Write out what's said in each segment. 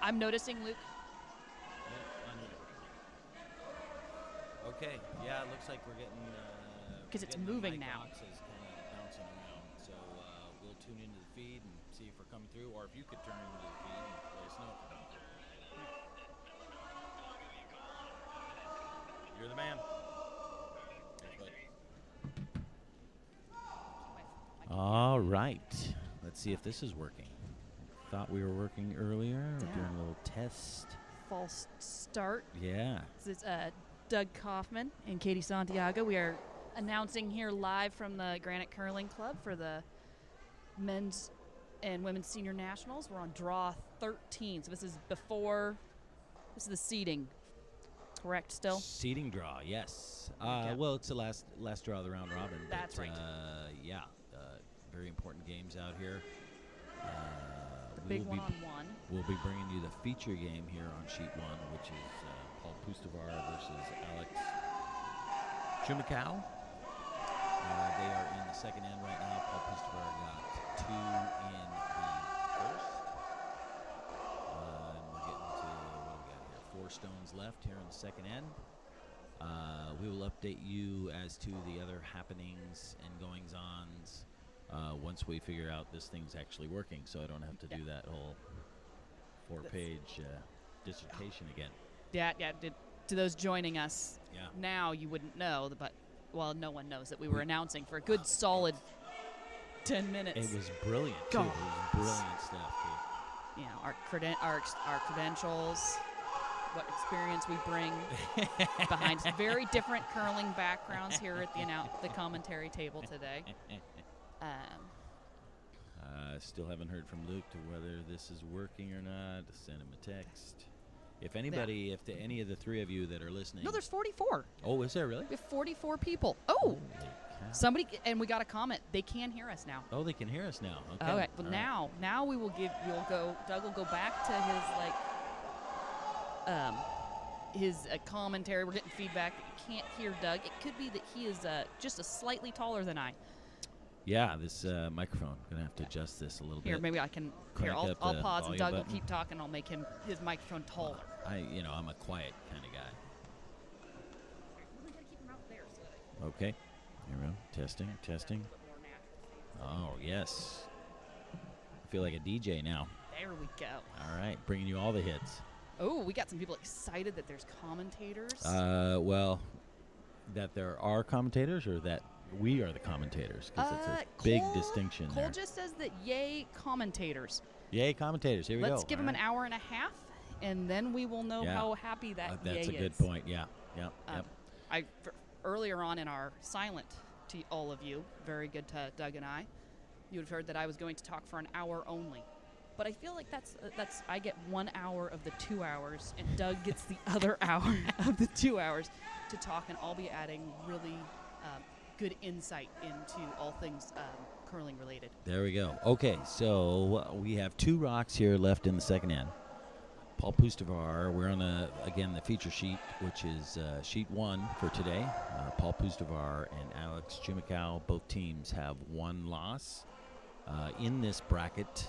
I'm noticing, Luke. Okay, yeah, it looks like we're getting... Because it's getting moving the mic now. boxes kind of bouncing around. So we'll tune into the feed and see if we're coming through, or if you could turn into the feed and let us know if we're coming through. You're the man. Thanks, bud. All right. Let's see if this is working. Thought we were working earlier. We're doing a little test. False start. Yeah. This is Doug Kaufman and Katie Santiago. We are announcing here live from the Granite Curling Club for the men's and women's senior nationals. We're on draw 13. So this is the seeding. Correct still? Seeding draw, yes. Okay. Well, it's the last draw of the round robin. That's right. Yeah, very important games out here. The big one-on-one. We'll be bringing you the feature game here on sheet 1, which is Paul Pustovar versus Alex Chumikow. They are in the second end right now. Paul Pustovar got 2 in the first. And we're getting to, what do we got here? 4 stones left here in the second end. We will update you as to the other happenings and goings-ons once we figure out this thing's actually working, so I don't have to do that whole 4-page dissertation again. Yeah. To those joining us Yeah. now, you wouldn't know, but no one knows that we were announcing for a good solid 10 minutes. It was brilliant, too. God. It was brilliant stuff, too. You know, our credentials, what experience we bring behind very different curling backgrounds here at the commentary table today. Still haven't heard from Luke to whether this is working or not. Send him a text. If anybody, if any of the 3 of you that are listening. No, there's 44. Oh, is there really? We have 44 people. Oh, Holy cow. somebody, and we got a comment. They can hear us now. Oh, they can hear us now. Okay. Okay. Well, All now we will Doug will go back to his his commentary. We're getting feedback that you can't hear Doug. It could be that he is just a slightly taller than I. Yeah, this microphone. Gonna have to adjust this a little bit. Here, maybe I can. Crank I'll up the pause and volume Doug button. will keep talking. I'll make his microphone taller. I'm a quiet kind of guy. We gotta keep him out there so that Okay. Here we go. Testing. it's a little bit more natural. Oh, yes. I feel like a DJ now. There we go. All right, bringing you all the hits. Oh, we got some people excited that there's commentators. Well, that there are commentators, or that we are the commentators, because it's a big distinction Cole there. just says that yay commentators. Yay, commentators. Here we go. Let's give All them an right. hour and a half, and then we will know how happy that that's yay a good is. point. Yeah. Yep. Earlier on in our silent to all of you, very good to Doug and I, you would have heard that I was going to talk for an hour only. But I feel like that's I get 1 hour of the 2 hours, and Doug gets the other hour of the 2 hours to talk, and I'll be adding really good insight into all things curling related. There we go. Okay, so we have 2 rocks here left in the second end. Paul Pustovar, we're on the feature sheet, which is sheet 1 for today. Paul Pustovar and Alex Chumikow, both teams have 1 loss. In this bracket,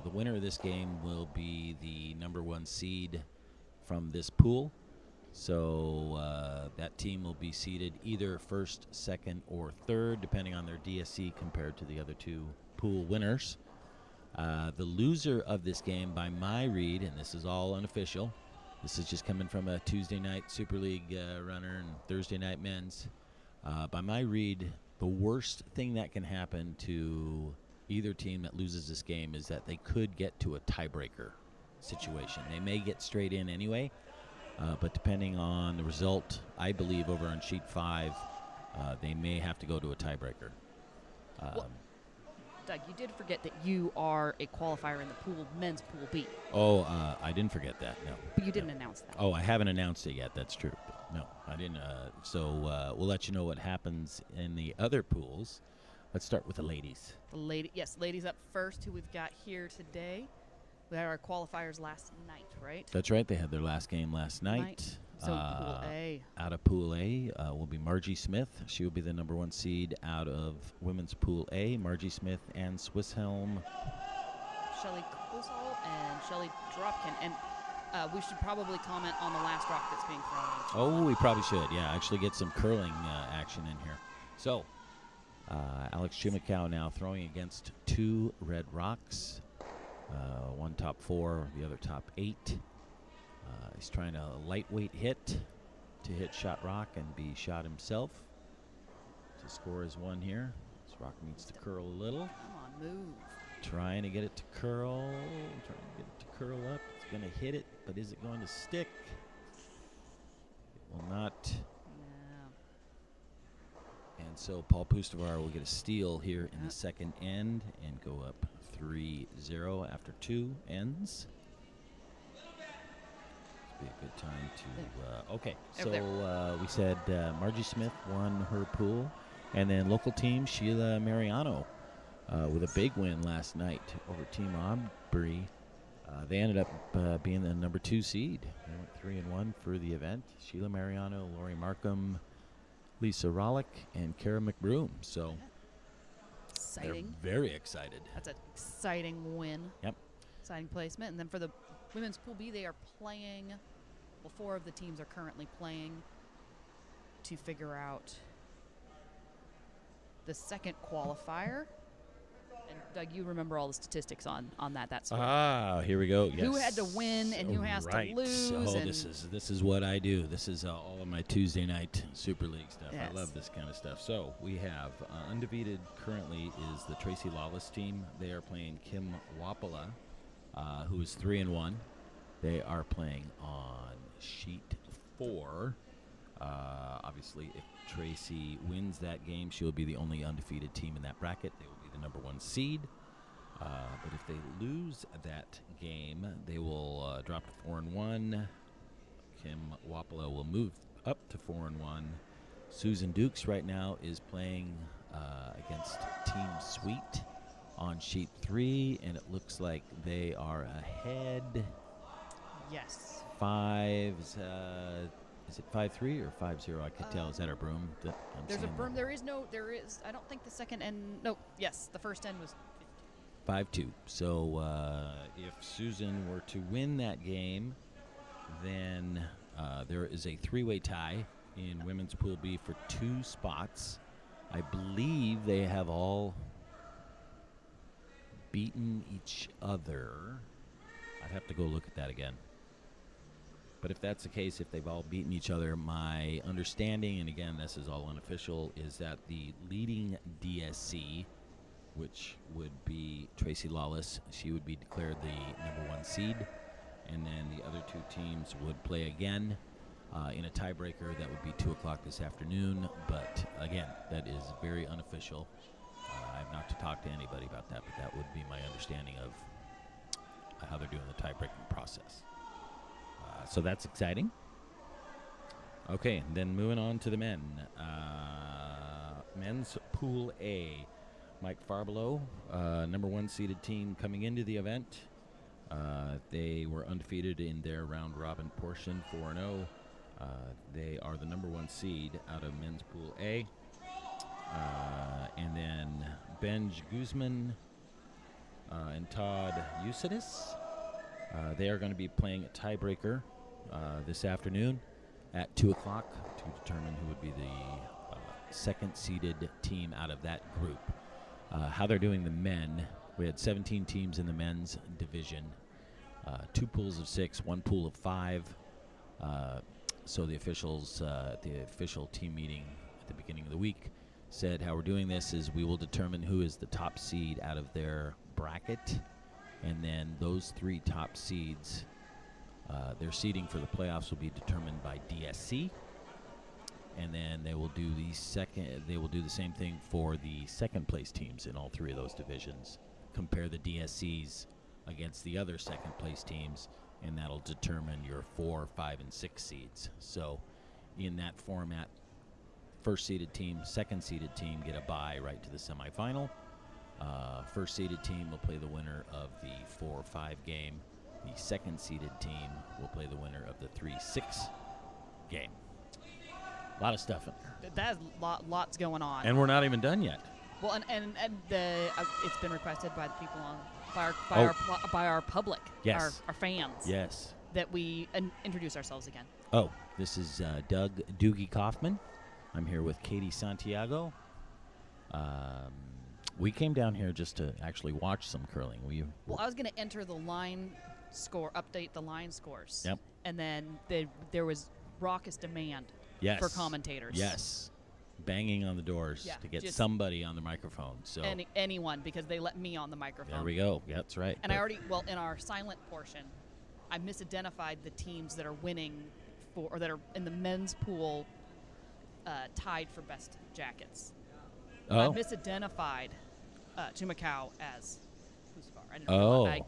the winner of this game will be the number 1 seed from this pool. So that team will be seeded either first, second, or third, depending on their DSC compared to the other 2 pool winners. The loser of this game, by my read, and this is all unofficial, this is just coming from a Tuesday night Super League runner and Thursday night men's. By my read, the worst thing that can happen to either team that loses this game is that they could get to a tiebreaker situation. They may get straight in anyway, but depending on the result, I believe over on sheet 5, they may have to go to a tiebreaker. Doug, you did forget that you are a qualifier in the men's pool B. Oh, I didn't forget that, no. But you didn't announce that. Oh, I haven't announced it yet, that's true. But no, I didn't. So we'll let you know what happens in the other pools. Let's start with the ladies. Ladies up first, who we've got here today. We had our qualifiers last night, right? That's right, they had their last game last night. So Pool A. Out of Pool A will be Margie Smith. She will be the number 1 seed out of Women's Pool A. Margie Smith and Swisshelm Shelly Kosal and Shelly Dropkin. And we should probably comment on the last rock that's being thrown. Oh, we probably should. Yeah, actually get some curling action in here. So, Alex Chimikow now throwing against 2 red rocks. One top 4, the other top 8. He's trying a lightweight hit to hit shot rock and be shot himself. To score is 1 here. This rock needs to curl a little. Come on, move. Trying to get it to curl. Trying to get it to curl up. It's going to hit it, but is it going to stick? It will not. No. And so Paul Pustovar will get a steal here in the second end and go up 3-0 after 2 ends. Be a good time to okay, so we said Margie Smith won her pool, and then local team Sheila Mariano with a big win last night over Team Aubrey. They ended up being the number 2 seed. They went 3-1 for the event. Sheila Mariano, Lori Markham, Lisa Rollick, and Kara McBroom. So exciting. They're very excited. That's an exciting win. Yep. Exciting placement. And then for the women's Pool B, they are playing, well, 4 of the teams are currently playing to figure out the second qualifier. And Doug, you remember all the statistics on that. That's here we go. Yes. Who had to win and who has to lose. Oh, this is what I do. This is all of my Tuesday night Super League stuff. Yes. I love this kind of stuff. So we have undefeated currently is the Tracy Lawless team. They are playing Kim Wapola, who is 3-1. They are playing on sheet 4. Obviously, if Tracy wins that game, she will be the only undefeated team in that bracket. They will be the number 1 seed. But if they lose that game, they will drop to 4-1. Kim Wapola will move up to 4-1. Susan Dukes right now is playing against Team Sweet on sheet 3, and it looks like they are ahead. Yes. 5. Is it 5-3 or 5-0? I could tell. Is that our broom? There's a broom. There is. I don't think the second end. No. Yes, the first end was 5-2. So if Susan were to win that game, then there is a 3-way tie in women's Pool B for 2 spots. I believe they have all beaten each other. I'd have to go look at that again. But if that's the case, if they've all beaten each other, my understanding, and again, this is all unofficial, is that the leading DSC, which would be Tracy Lawless, she would be declared the number 1 seed. And then the other 2 teams would play again in a tiebreaker. That would be 2 o'clock this afternoon. But again, that is very unofficial. I have not to talk to anybody about that, but that would be my understanding of how they're doing the tie-breaking process. So that's exciting. Okay, then moving on to the men. Men's Pool A. Mike Farbelow, number 1 seeded team coming into the event. They were undefeated in their round-robin portion, 4-0. They are the number 1 seed out of Men's Pool A. And then Benj Guzman and Todd Eucydis. They are going to be playing a tiebreaker this afternoon at 2 o'clock to determine who would be the second-seeded team out of that group. How they're doing the men, we had 17 teams in the men's division, 2 pools of 6, 1 pool of 5. So the officials at the official team meeting at the beginning of the week said how we're doing this is we will determine who is the top seed out of their bracket. And then those 3 top seeds, their seeding for the playoffs will be determined by DSC. And then they will do the same thing for the second place teams in all 3 of those divisions. Compare the DSCs against the other second place teams, and that'll determine your 4, 5, and 6 seeds. So in that format, first seeded team, second seeded team get a bye right to the semifinal. First seeded team will play the winner of the 4-5 game. The second seeded team will play the winner of the 3-6 game. A lot of stuff in there. That's lots going on. And we're not even done yet. Well, and it's been requested by the people by our public, Yes. our fans. Yes. That we introduce ourselves again. Oh, this is Doug Doogie Kaufman. I'm here with Katie Santiago. We came down here just to actually watch some curling. Well, I was going to enter the line score, update the line scores. Yep. And then there was raucous demand for commentators. Yes. Banging on the doors to get somebody on the microphone. So anyone, because they let me on the microphone. There we go. Yeah, that's right. And in our silent portion, I misidentified the teams that are winning or that are in the men's pool tied for best jackets. Oh. I misidentified Chumacao as Pustovar. I didn't realize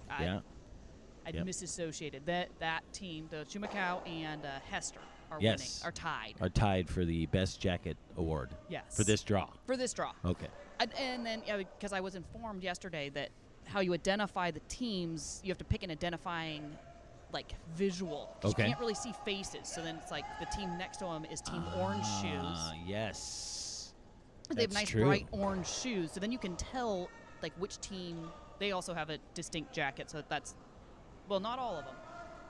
I misassociated that team. The Chumacao and Hester are winning, are tied. Are tied for the best jacket award. Yes. For this draw. For this draw. Okay. And then, because I was informed yesterday that how you identify the teams, you have to pick an identifying visual. You can't really see faces. So then it's like the team next to them is Team Orange Shoes. Yes. They have nice bright orange shoes. So then you can tell which team. They also have a distinct jacket. So that's, well, not all of them.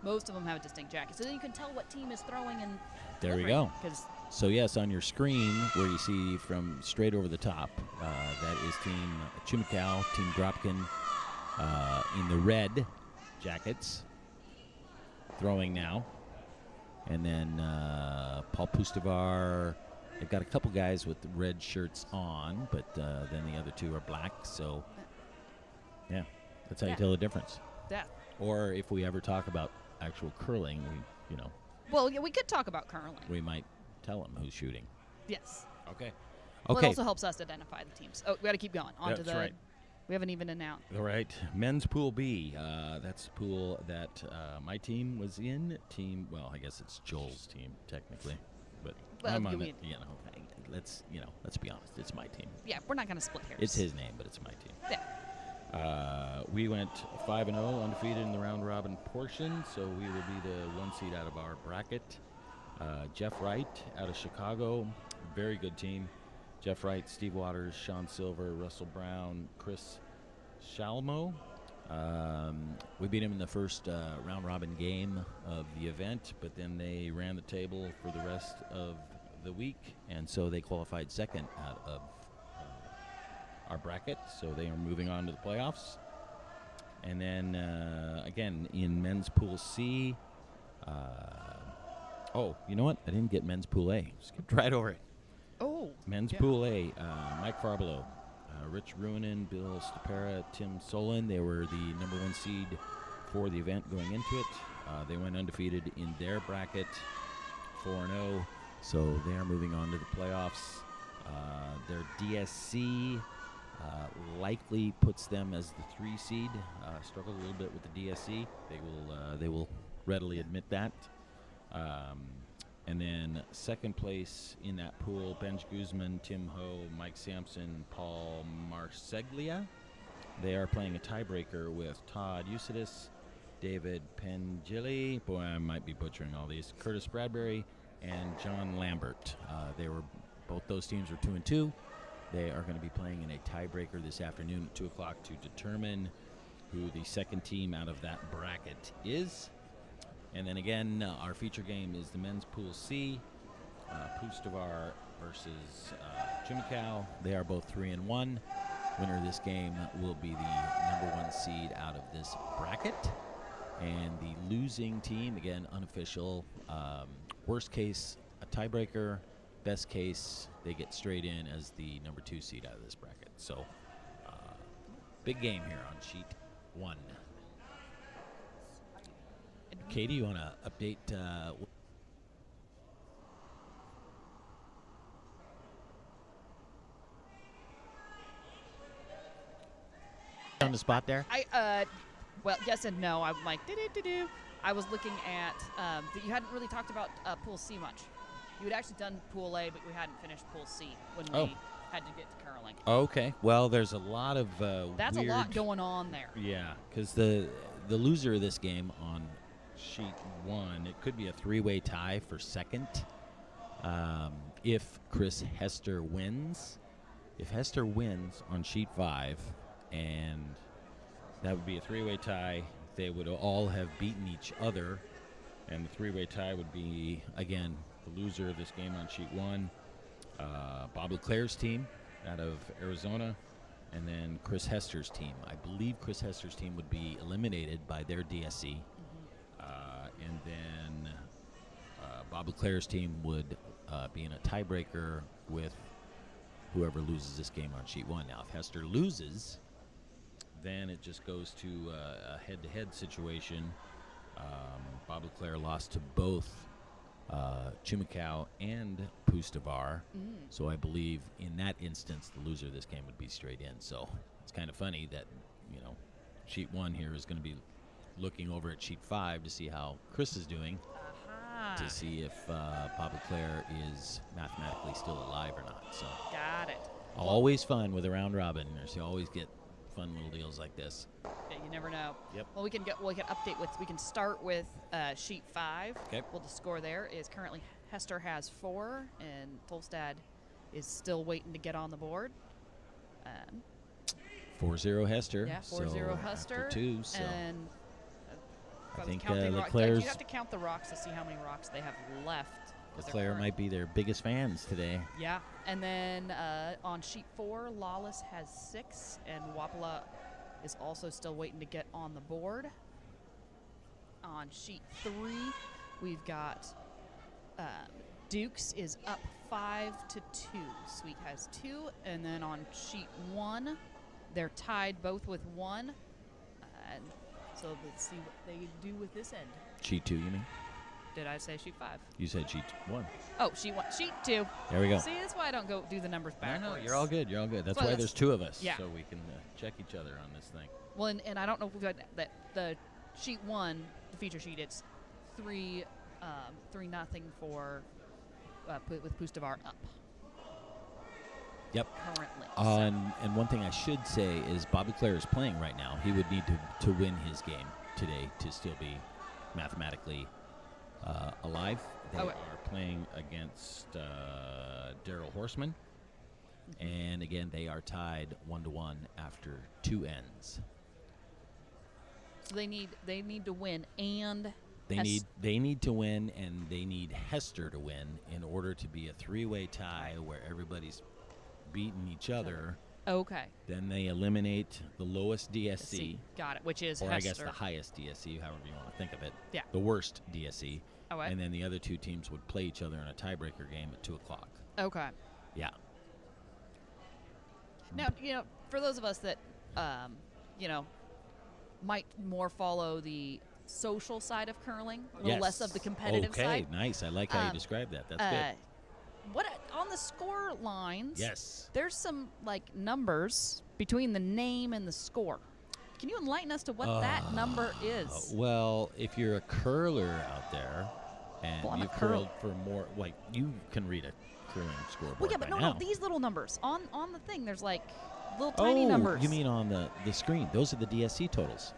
Most of them have a distinct jacket. So then you can tell what team is throwing and there we go. So yes, on your screen where you see from straight over the top, that is Team Chumacao, Team Dropkin in the red jackets. Throwing now. And then Paul Pustovar. They've got a couple guys with red shirts on, but then the other two are black. So, yeah, that's how you tell the difference. Yeah. Or if we ever talk about actual curling, Well, yeah, we could talk about curling. We might tell them who's shooting. Yes. Okay. Well, it also helps us identify the teams. Oh, we got to keep going. That's right. We haven't even announced. All right. Men's Pool B. That's the pool that my team was in. Well, I guess it's Joel's team, technically. But I'm on it. Let's be honest. It's my team. Yeah, we're not going to split hairs. It's his name, but it's my team. Yeah. We went 5-0, undefeated in the round-robin portion, so we will be the one seed out of our bracket. Jeff Wright out of Chicago, very good team. Jeff Wright, Steve Waters, Sean Silver, Russell Brown, Chris Shalmo. We beat him in the first round-robin game of the event, but then they ran the table for the rest of the week, and so they qualified second out of our bracket, so they are moving on to the playoffs. And then, again, in Men's Pool C, you know what? I didn't get Men's Pool A. Skipped right over it. Oh. Men's Pool A, Mike Farbelo, Rich Ruinen, Bill Stapera, Tim Solon. They were the number one seed for the event going into it. They went undefeated in their bracket, 4-0. So they are moving on to the playoffs. Their DSC likely puts them as the 3 seed. Struggled a little bit with the DSC. They will readily admit that. And then second place in that pool, Benj Guzman, Tim Ho, Mike Sampson, Paul Marseglia. They are playing a tiebreaker with Todd Eucydis, David Pengili, boy, I might be butchering all these, Curtis Bradbury, and John Lambert. Both those teams are 2-2. They are going to be playing in a tiebreaker this afternoon at 2 o'clock to determine who the second team out of that bracket is. And then again, our feature game is the Men's Pool C, Pustovar versus Chumacao. They are both 3-1. Winner of this game will be the number one seed out of this bracket. And the losing team, again, unofficial, worst case, a tiebreaker. Best case, they get straight in as the number 2 seed out of this bracket. So, big game here on sheet 1. Katie, you want to update? On the spot there? Well, yes and no. I'm like, do-do-do-do. I was looking at, you hadn't really talked about Pool C much. You had actually done Pool A, but we hadn't finished Pool C when we had to get to curling. Okay. Well, there's a lot of That's weird, a lot going on there. Yeah, because the loser of this game on sheet 1, it could be a 3-way tie for second if Chris Hester wins. If Hester wins on sheet 5 and That would be a three-way tie. They would all have beaten each other, and the three-way tie would be, again, the loser of this game on sheet 1, Bob LeClair's team out of Arizona, and then Chris Hester's team. I believe Chris Hester's team would be eliminated by their DSC, and then Bob LeClair's team would be in a tiebreaker with whoever loses this game on sheet 1. Now, if Hester loses, then it just goes to a head-to-head situation. Bob LeClair lost to both Chumacao and Pustovar. So I believe in that instance, the loser of this game would be straight in. So it's kind of funny that, sheet 1 here is going to be looking over at sheet 5 to see how Chris is doing, to see if Bob LeClair is mathematically still alive or not. So Got it. always fun with a round robin. You always get fun little deals like this. Yeah, you never know. Yep. Well, we can update with. We can start with sheet 5. Okay. Well, the score there is currently Hester has 4, and Tolvstad is still waiting to get on the board. 4-0 Hester. Yeah, 4-0 so Hester. After 2, so And if I was think counting LeClair's. you have to count the rocks to see how many rocks they have left. 'Cause they're LeClair current. might be their biggest fans today. Yeah, and then on sheet 4, Lawless has 6, and Wapola is also still waiting to get on the board. On sheet 3, we've got Dukes is up 5-2. Sweet has 2, and then on sheet 1, they're tied both with 1. And so let's see what they do with this end. Sheet 2, you mean? Did I say sheet 5? You said sheet 1. Oh, sheet 1. Sheet 2. There we go. See, that's why I don't go do the numbers backwards. No, you're all good. You're all good. That's Well, why that's- there's 2 of us, yeah. so we can check each other on this thing. Well, and I don't know if we've got that the sheet 1, the feature sheet. It's 3-0 for with Pustovar up Yep. currently. And one thing I should say is Bob LeClair is playing right now. He would need to win his game today to still be mathematically alive. They Oh, are playing against Daryl Horsman. And again, they are tied 1-1 after 2 ends. So they need to win, and They need to win, and they need Hester to win in order to be a 3-way tie where everybody's beating each other. Okay. Then they eliminate the lowest DSC, Got it. Which is or Hester. I guess the highest DSC, however you want to think of it. Yeah. The worst DSC. Okay. And then the other 2 teams would play each other in a tiebreaker game at 2 o'clock. Okay. Yeah. Now, for those of us that, might more follow the social side of curling, a little less of the competitive side. Okay, nice. I like how you described that. That's good. What on the score lines? Yes. There's some numbers between the name and the score. Can you enlighten us to what that number is? Well, if you're a curler out there and Well, I'm a you've curled curler. for more, you can read a curling scoreboard. Well, yeah, but by no, now. these little numbers on the thing. There's little tiny numbers. You mean on the screen? Those are the DSC totals.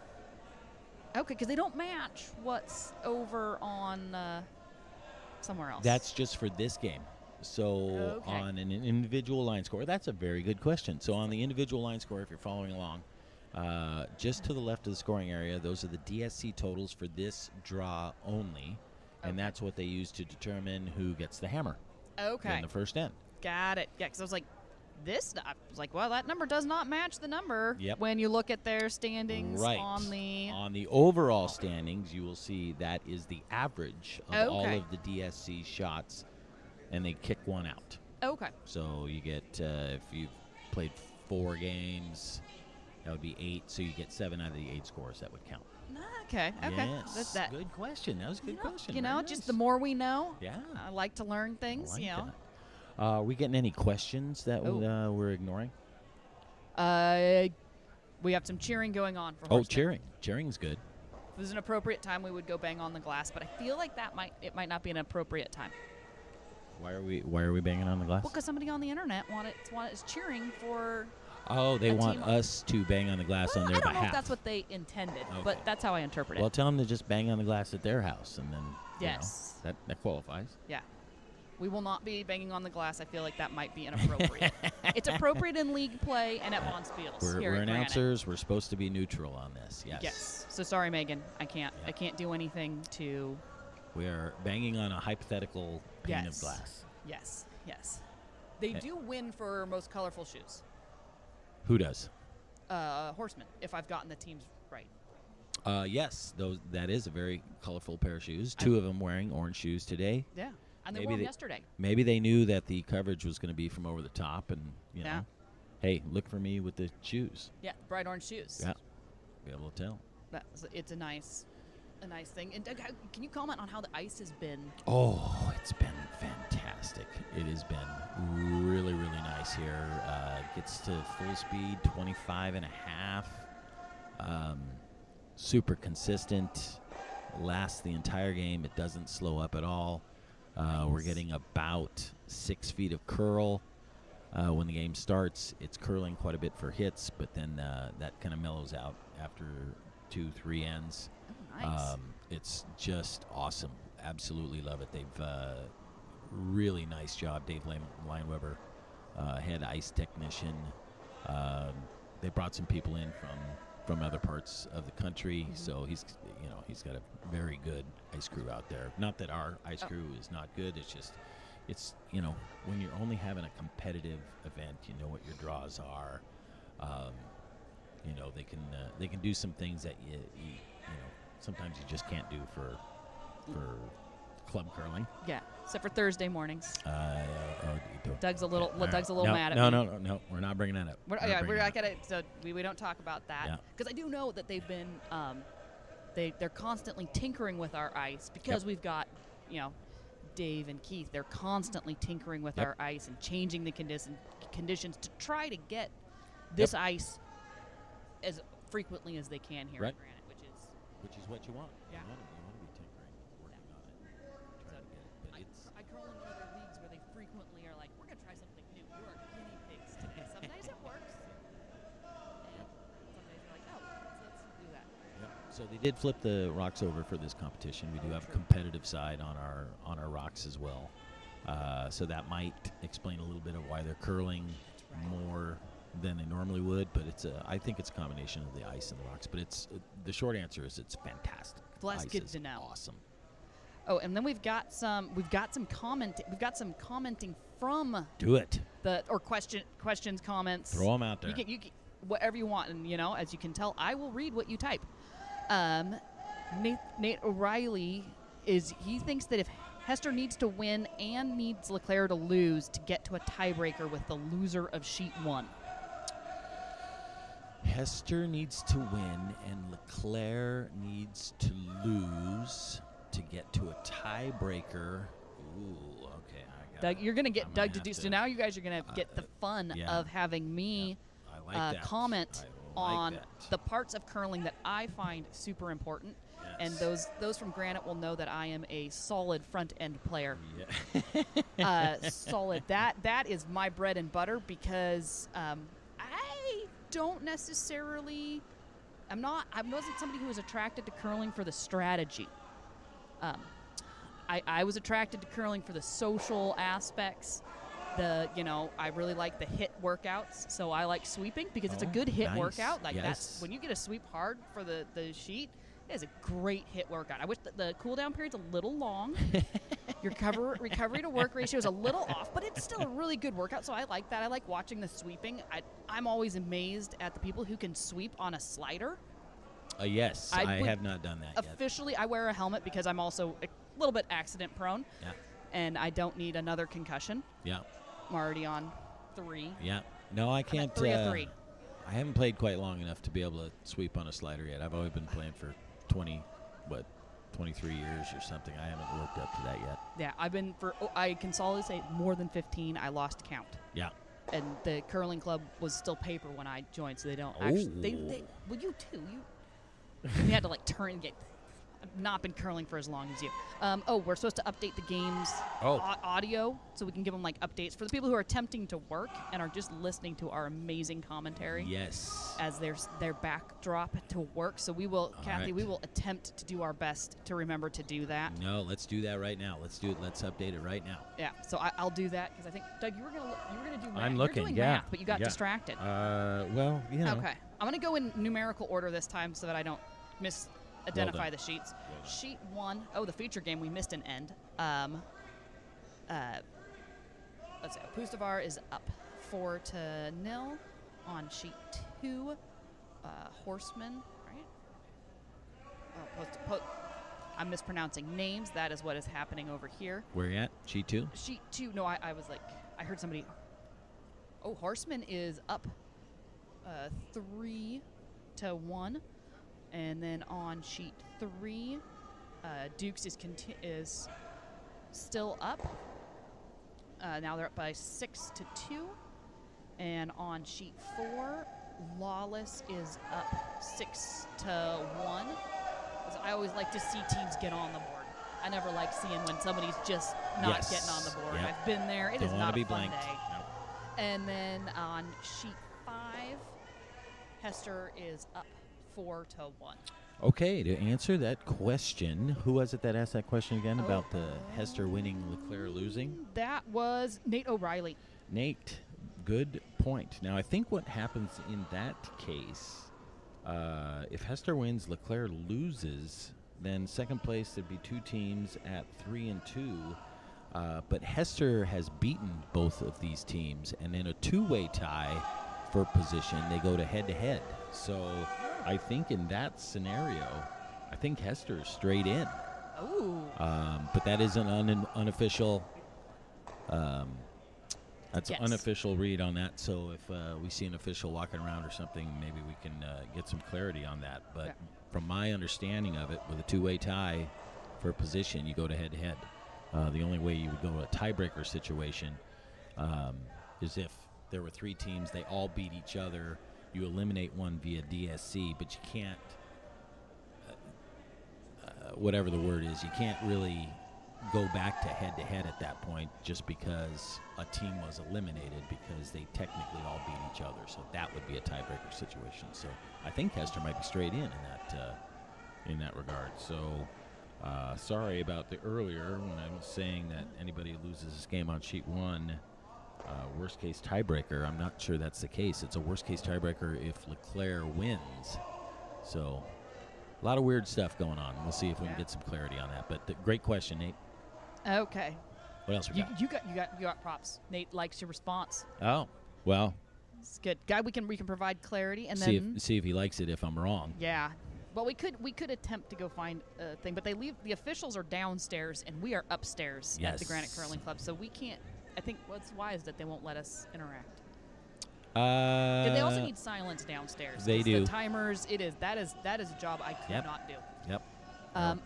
Okay, because they don't match what's over on somewhere else. That's just for this game. So Okay. on an individual line score, that's a very good question. So on the individual line score, if you're following along, just to the left of the scoring area, those are the DSC totals for this draw only, and that's what they use to determine who gets the hammer okay. in the first end. Got it. Yeah, because I was like, I was like, well, that number does not match the number. Yep. When you look at their standings Right. on the overall standings, you will see that is the average of all Okay. of the DSC shots, and they kick 1 out. Okay. So you get, if you've played 4 games, that would be 8. So you get 7 out of the 8 scores that would count. Okay. Yes. That's that. Good question. That was a good question. You know, Very just nice. the more we know. Yeah. I like to learn things. I like you know. that. Are we getting any questions that we're ignoring? We have some cheering going on for Oh, Horsman. cheering. Cheering's good. If it was an appropriate time, we would go bang on the glass, but I feel like it might not be an appropriate time. Why are we banging on the glass? Well, because somebody on the internet is cheering for. Oh, they a want team- us to bang on the glass on their I don't behalf. know if that's what they intended, Okay. but that's how I interpret Well, it. tell them to just bang on the glass at their house, and then Yes. that qualifies. Yeah. We will not be banging on the glass. I feel like that might be inappropriate. It's appropriate in league play and at Bonspiels. We're announcers. We're supposed to be neutral on this. Yes. Yes. So sorry, Megan. I can't. Yeah. I can't do anything to. We are banging on a hypothetical pane of glass. Yes. Yes. They do win for most colorful shoes. Who does? Horsman. If I've gotten the teams right. Yes. That is a very colorful pair of shoes. Two of them wearing orange shoes today. Yeah. And they wore them yesterday. Maybe they knew that the coverage was going to be from over the top, and you know, hey, look for me with the shoes. Yeah, bright orange shoes. Yeah, be able to tell. It's a nice thing. And Doug, can you comment on how the ice has been? Oh, it's been fantastic. It has been really, really nice here. Gets to full speed, 25 and a half. Super consistent. Lasts the entire game. It doesn't slow up at all. Nice. We're getting about 6 feet of curl when the game starts. It's curling quite a bit for hits, but then that kind of mellows out after 2-3 ends. Oh, nice. It's just awesome. Absolutely love it. They've really nice job. Dave Lineweber, head ice technician. They brought some people in from other parts of the country, so he's got a very good ice crew out there. Not that our ice crew is not good. It's when you're only having a competitive event, you know what your draws are. They can do some things that you sometimes you just can't do for club curling. Yeah, except for Thursday mornings. Don't. Doug's a little mad at me. me. No, we're not bringing that up. We don't talk about that because I do know that they've been they're constantly tinkering with our ice because we've got Dave and Keith. They're constantly tinkering with our ice and changing the conditions to try to get this ice as frequently as they can here at Granite, which is what you want. Yeah. You want to be tinkering, working on it, trying to get it. But I curl in one of their leagues where they frequently are like, we're going to try something new. We're guinea pigs today. Some days it works. And some days you're like, oh, let's do that. Yep. So they did flip the rocks over for this competition. We do have a competitive side on our rocks as well. So that might explain a little bit of why they're curling more than they normally would, but I think it's a combination of the ice and the rocks. But the short answer is it's fantastic. Well, that's ice good is to know. Awesome. Oh, and then we've got some commenting from Do it. questions, comments. Throw them out there. You can whatever you want, and as you can tell, I will read what you type. Nate O'Reilly he thinks that if Hester needs to win and needs LeClair to lose to get to a tiebreaker with the loser of sheet 1. Hester needs to win and LeClair needs to lose to get to a tiebreaker. Ooh, okay. Doug, you're going to get Doug to do so. Now you guys are going to get the fun of having me comment on the parts of curling that I find super important. Yes. And those from Granite will know that I am a solid front end player. Yeah. Solid. That is my bread and butter because I don't necessarily. I wasn't somebody who was attracted to curling for the strategy. I was attracted to curling for the social aspects. I really like the hit workouts, so I like sweeping because it's a good hit workout. That's when you get a sweep hard for the sheet. It is a great hit workout. I wish the cool down period's a little long. Your recovery to work ratio is a little off, but it's still a really good workout. So I like that. I like watching the sweeping. I'm always amazed at the people who can sweep on a slider. Yes, I have not done that yet. Officially, I wear a helmet because I'm also a little bit accident prone. Yeah. And I don't need another concussion. Yeah. I'm already on 3. Yeah. No, I can't. I'm at 3 of 3. I haven't played quite long enough to be able to sweep on a slider yet. I've always been playing for 23 years or something. I haven't worked up to that yet. Yeah, I can solidly say more than 15. I lost count. Yeah. And the curling club was still paper when I joined, so they don't actually. Well, you too. You had to turn and get. not been curling for as long as you. We're supposed to update the game's audio so we can give them like updates for the people who are attempting to work and are just listening to our amazing commentary. Yes. As their backdrop to work. So we will, Kathy, we will attempt to do our best to remember to do that. No, let's do that right now. Let's do it. Let's update it right now. Yeah. So I'll do that because I think Doug, you were gonna do math. I'm looking. You're doing yeah. math, but you got distracted. Well, you know. Okay. I'm gonna go in numerical order this time so that I don't misidentify the sheets. Well Sheet 1. Oh, the feature game, we missed an end. Let's see. Pustovar is up 4-0 on sheet 2. Horseman, right? I'm mispronouncing names. That is what is happening over here. Where you at? Sheet 2? Sheet 2. No, I was like, I heard somebody. Oh, Horseman is up 3-1. And then on sheet 3, Dukes is still up. Now they're up by 6-2. And on sheet 4, Lawless is up 6-1. I always like to see teams get on the board. I never like seeing when somebody's just not getting on the board. Yep. I've been there. It Don't is wanna not be a fun blanked. day. Nope. And then on sheet 5, Hester is up 4-1. Okay, to answer that question, who was it that asked that question again about the Hester winning, LeClair losing? That was Nate O'Reilly. Nate, good point. Now, I think what happens in that case, if Hester wins, LeClair loses, then second place there'd be 2 teams at 3-2. But Hester has beaten both of these teams, and in a 2-way tie for position, they go to head-to-head. So I think in that scenario, I think Hester's straight in. Ooh. But that is an unofficial. That's an unofficial read on that. So if we see an official walking around or something, maybe we can get some clarity on that. But from my understanding of it, with a 2-way tie for a position, you go to head-to-head. The only way you would go to a tiebreaker situation is if there were 3 teams, they all beat each other. You eliminate one via DSC, but you can't, whatever the word is, you can't really go back to head-to-head at that point just because a team was eliminated because they technically all beat each other. So that would be a tiebreaker situation. So I think Hester might be straight in that regard. So sorry about the earlier when I was saying that anybody who loses this game on sheet 1, worst case tiebreaker. I'm not sure that's the case. It's a worst case tiebreaker if LeClair wins. So a lot of weird stuff going on. We'll see if we can get some clarity on that. But great question, Nate. Okay. What else we got? You got props. Nate likes your response. Oh, well. It's good. Guy, we can provide clarity and see then if he likes it if I'm wrong. Yeah. Well, we could attempt to go find a thing, but the officials are downstairs and we are upstairs at the Granite Curling Club, so we can't. I think what's wise that they won't let us interact. They also need silence downstairs. They do. The timers. That is a job I could not do. Yep.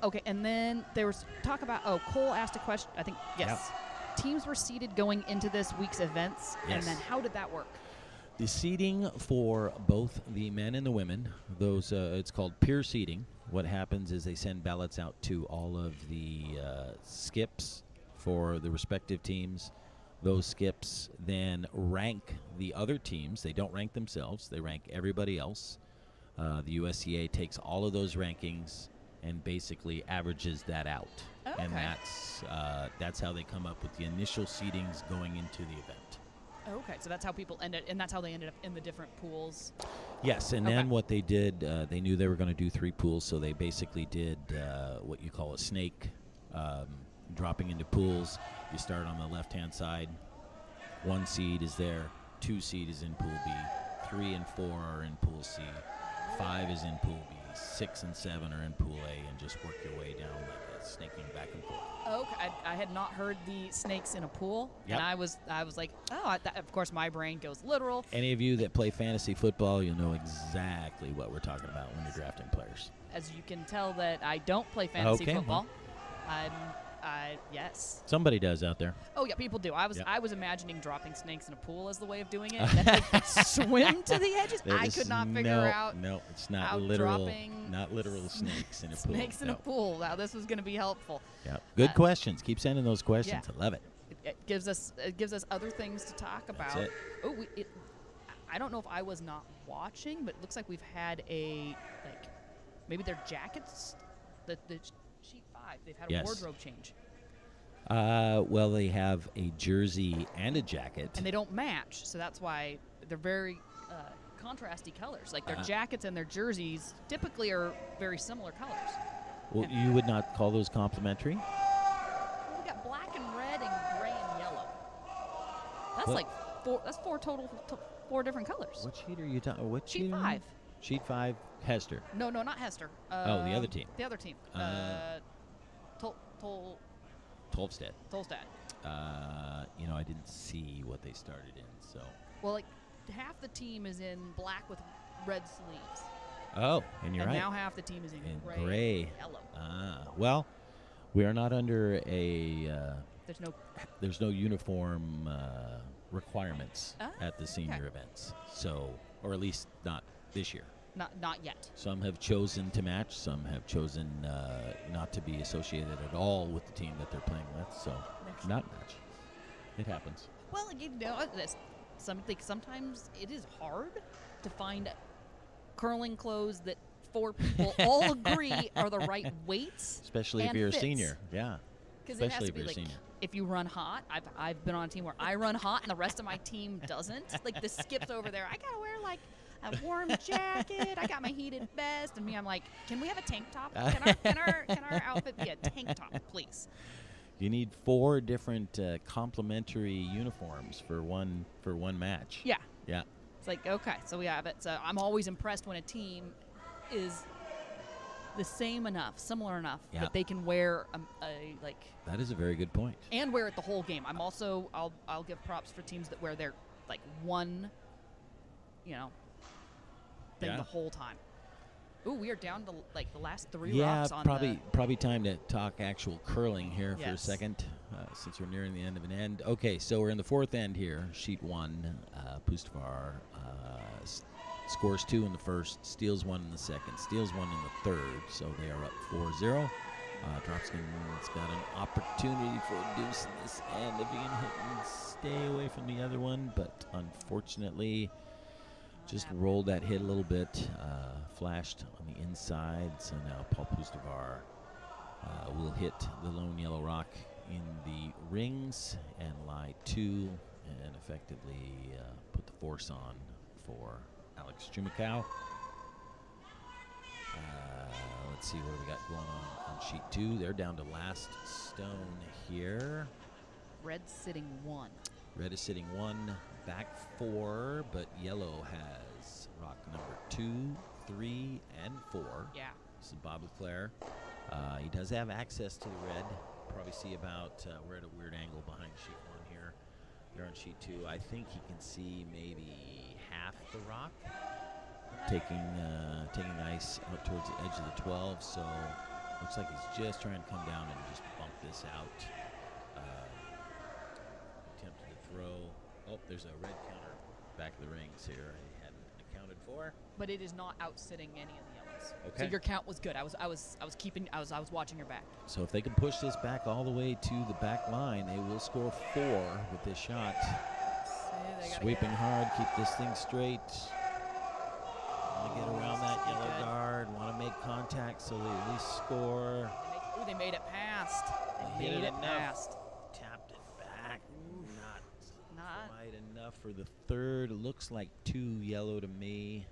Okay, and then there was talk about. Oh, Cole asked a question. I think yes. Yep. Teams were seated going into this week's events, and then how did that work? The seating for both the men and the women, those it's called peer seating. What happens is they send ballots out to all of the skips for the respective teams. Those skips then rank the other teams. They don't rank themselves. They rank everybody else. The USCA takes all of those rankings and basically averages that out. Okay. And that's how they come up with the initial seedings going into the event. Okay, so that's how people ended, and that's how they ended up in the different pools. Yes, and then what they did, they knew they were going to do 3 pools, so they basically did what you call a snake, dropping into pools. You start on the left-hand side. 1 seed is there. 2 seed is in Pool B. 3 and 4 are in Pool C. 5 is in Pool B. 6 and 7 are in Pool A, and just work your way down like a snaking back and forth. Okay, I had not heard the snakes in a pool, and I was like, of course my brain goes literal. Any of you that play fantasy football, you'll know exactly what we're talking about when you're drafting players. As you can tell that I don't play fantasy football. Yes. Somebody does out there. Oh yeah, people do. Yeah. I was imagining dropping snakes in a pool as the way of doing it. And then they swim to the edges. There I is could not figure out. No, it's how not literal. dropping Not literal snakes in a pool. Snakes in a pool. Wow, this was going to be helpful. Yeah. Good questions. Keep sending those questions. Yeah. I love it. It gives us other things to talk about. That's it. Oh, I don't know if I was not watching, but it looks like we've had maybe their jackets, the sheet 5. They've had Yes. a wardrobe change, Well, they have a jersey and a jacket. and they don't match, so that's why they're very contrasty colors. Like their jackets and their jerseys typically are very similar colors. Well, you would not call those complimentary? Well, we got black and red and gray and yellow. That's What? like four. That's four total. 4 different colors. What sheet are you talking? What Sheet sheet? 5. Sheet 5. Hester. No, not Hester. The other team. The other team. Tolvstad. Tolvstad. I didn't see what they started in. So. Well, like half the team is in black with red sleeves. Oh, and you're and right. now half the team is in gray. and yellow. Well, we are not under a. There's no uniform requirements Ah, at the senior events. So, or at least not this year. Not yet. Some have chosen to match. Some have chosen not to be associated at all with the team that they're playing with. So, not match. It happens. Well, sometimes it is hard to find curling clothes that 4 people all agree are the right weights. Especially if and you're fits. a senior. Yeah. Because it has Especially to if be you're a like, senior. if you run hot, I've been on a team where I run hot and the rest of my team doesn't. Like the skips over there, I gotta wear like a warm jacket. I got my heated vest, and me, I'm like, can we have a tank top? Can our outfit be a tank top, please? You need 4 different complementary uniforms for one match. Yeah. Yeah. It's like, okay, so we have it. So I'm always impressed when a team is the same enough, similar enough that they can wear a That is a very good point. and wear it the whole game. I'm also I'll give props for teams that wear their like one, thing the whole time. Ooh, we are down to like the last 3 rocks on probably time to talk actual curling here for a Yes. second, since we're nearing the end of an end. Okay, so we're in the 4th end here. Sheet 1, Pustovar scores 2 in the first, steals 1 in the second, steals 1 in the third, so they are up 4-0. Dropkin's got an opportunity for a deuce in this end if he can hit and stay away from the other one, but unfortunately just rolled that hit a little bit, flashed on the inside, so now Paul Pustovar will hit the lone yellow rock in the rings and lie 2 and effectively put the force on for Alex Chumacao. Let's see what we got going on sheet 2. They're down to last stone here. Red sitting 1. Red is sitting 1, back 4, but yellow has rock number 2, 3, and 4. Yeah. This is Bob LeClair. He does have access to the red. Probably see about, we're at a weird angle behind sheet 1 here. They're on sheet 2. I think he can see maybe half the rock. Taking ice out towards the edge of the 12, so looks like he's just trying to come down and just bump this out. Attempted to throw. Oh, there's a red counter back of the rings here. I hadn't accounted for. But it is not outsitting any of the yellows. Okay. So your count was good. I was watching your back. So if they can push this back all the way to the back line, they will score 4 with this shot. Sweeping hard, keep this thing straight. Want to get around that yellow guard. Want to make contact so they at least score. They made it past. They Hit made it enough. past. Tapped it back. Not quite enough for the third. Looks like 2 yellow to me.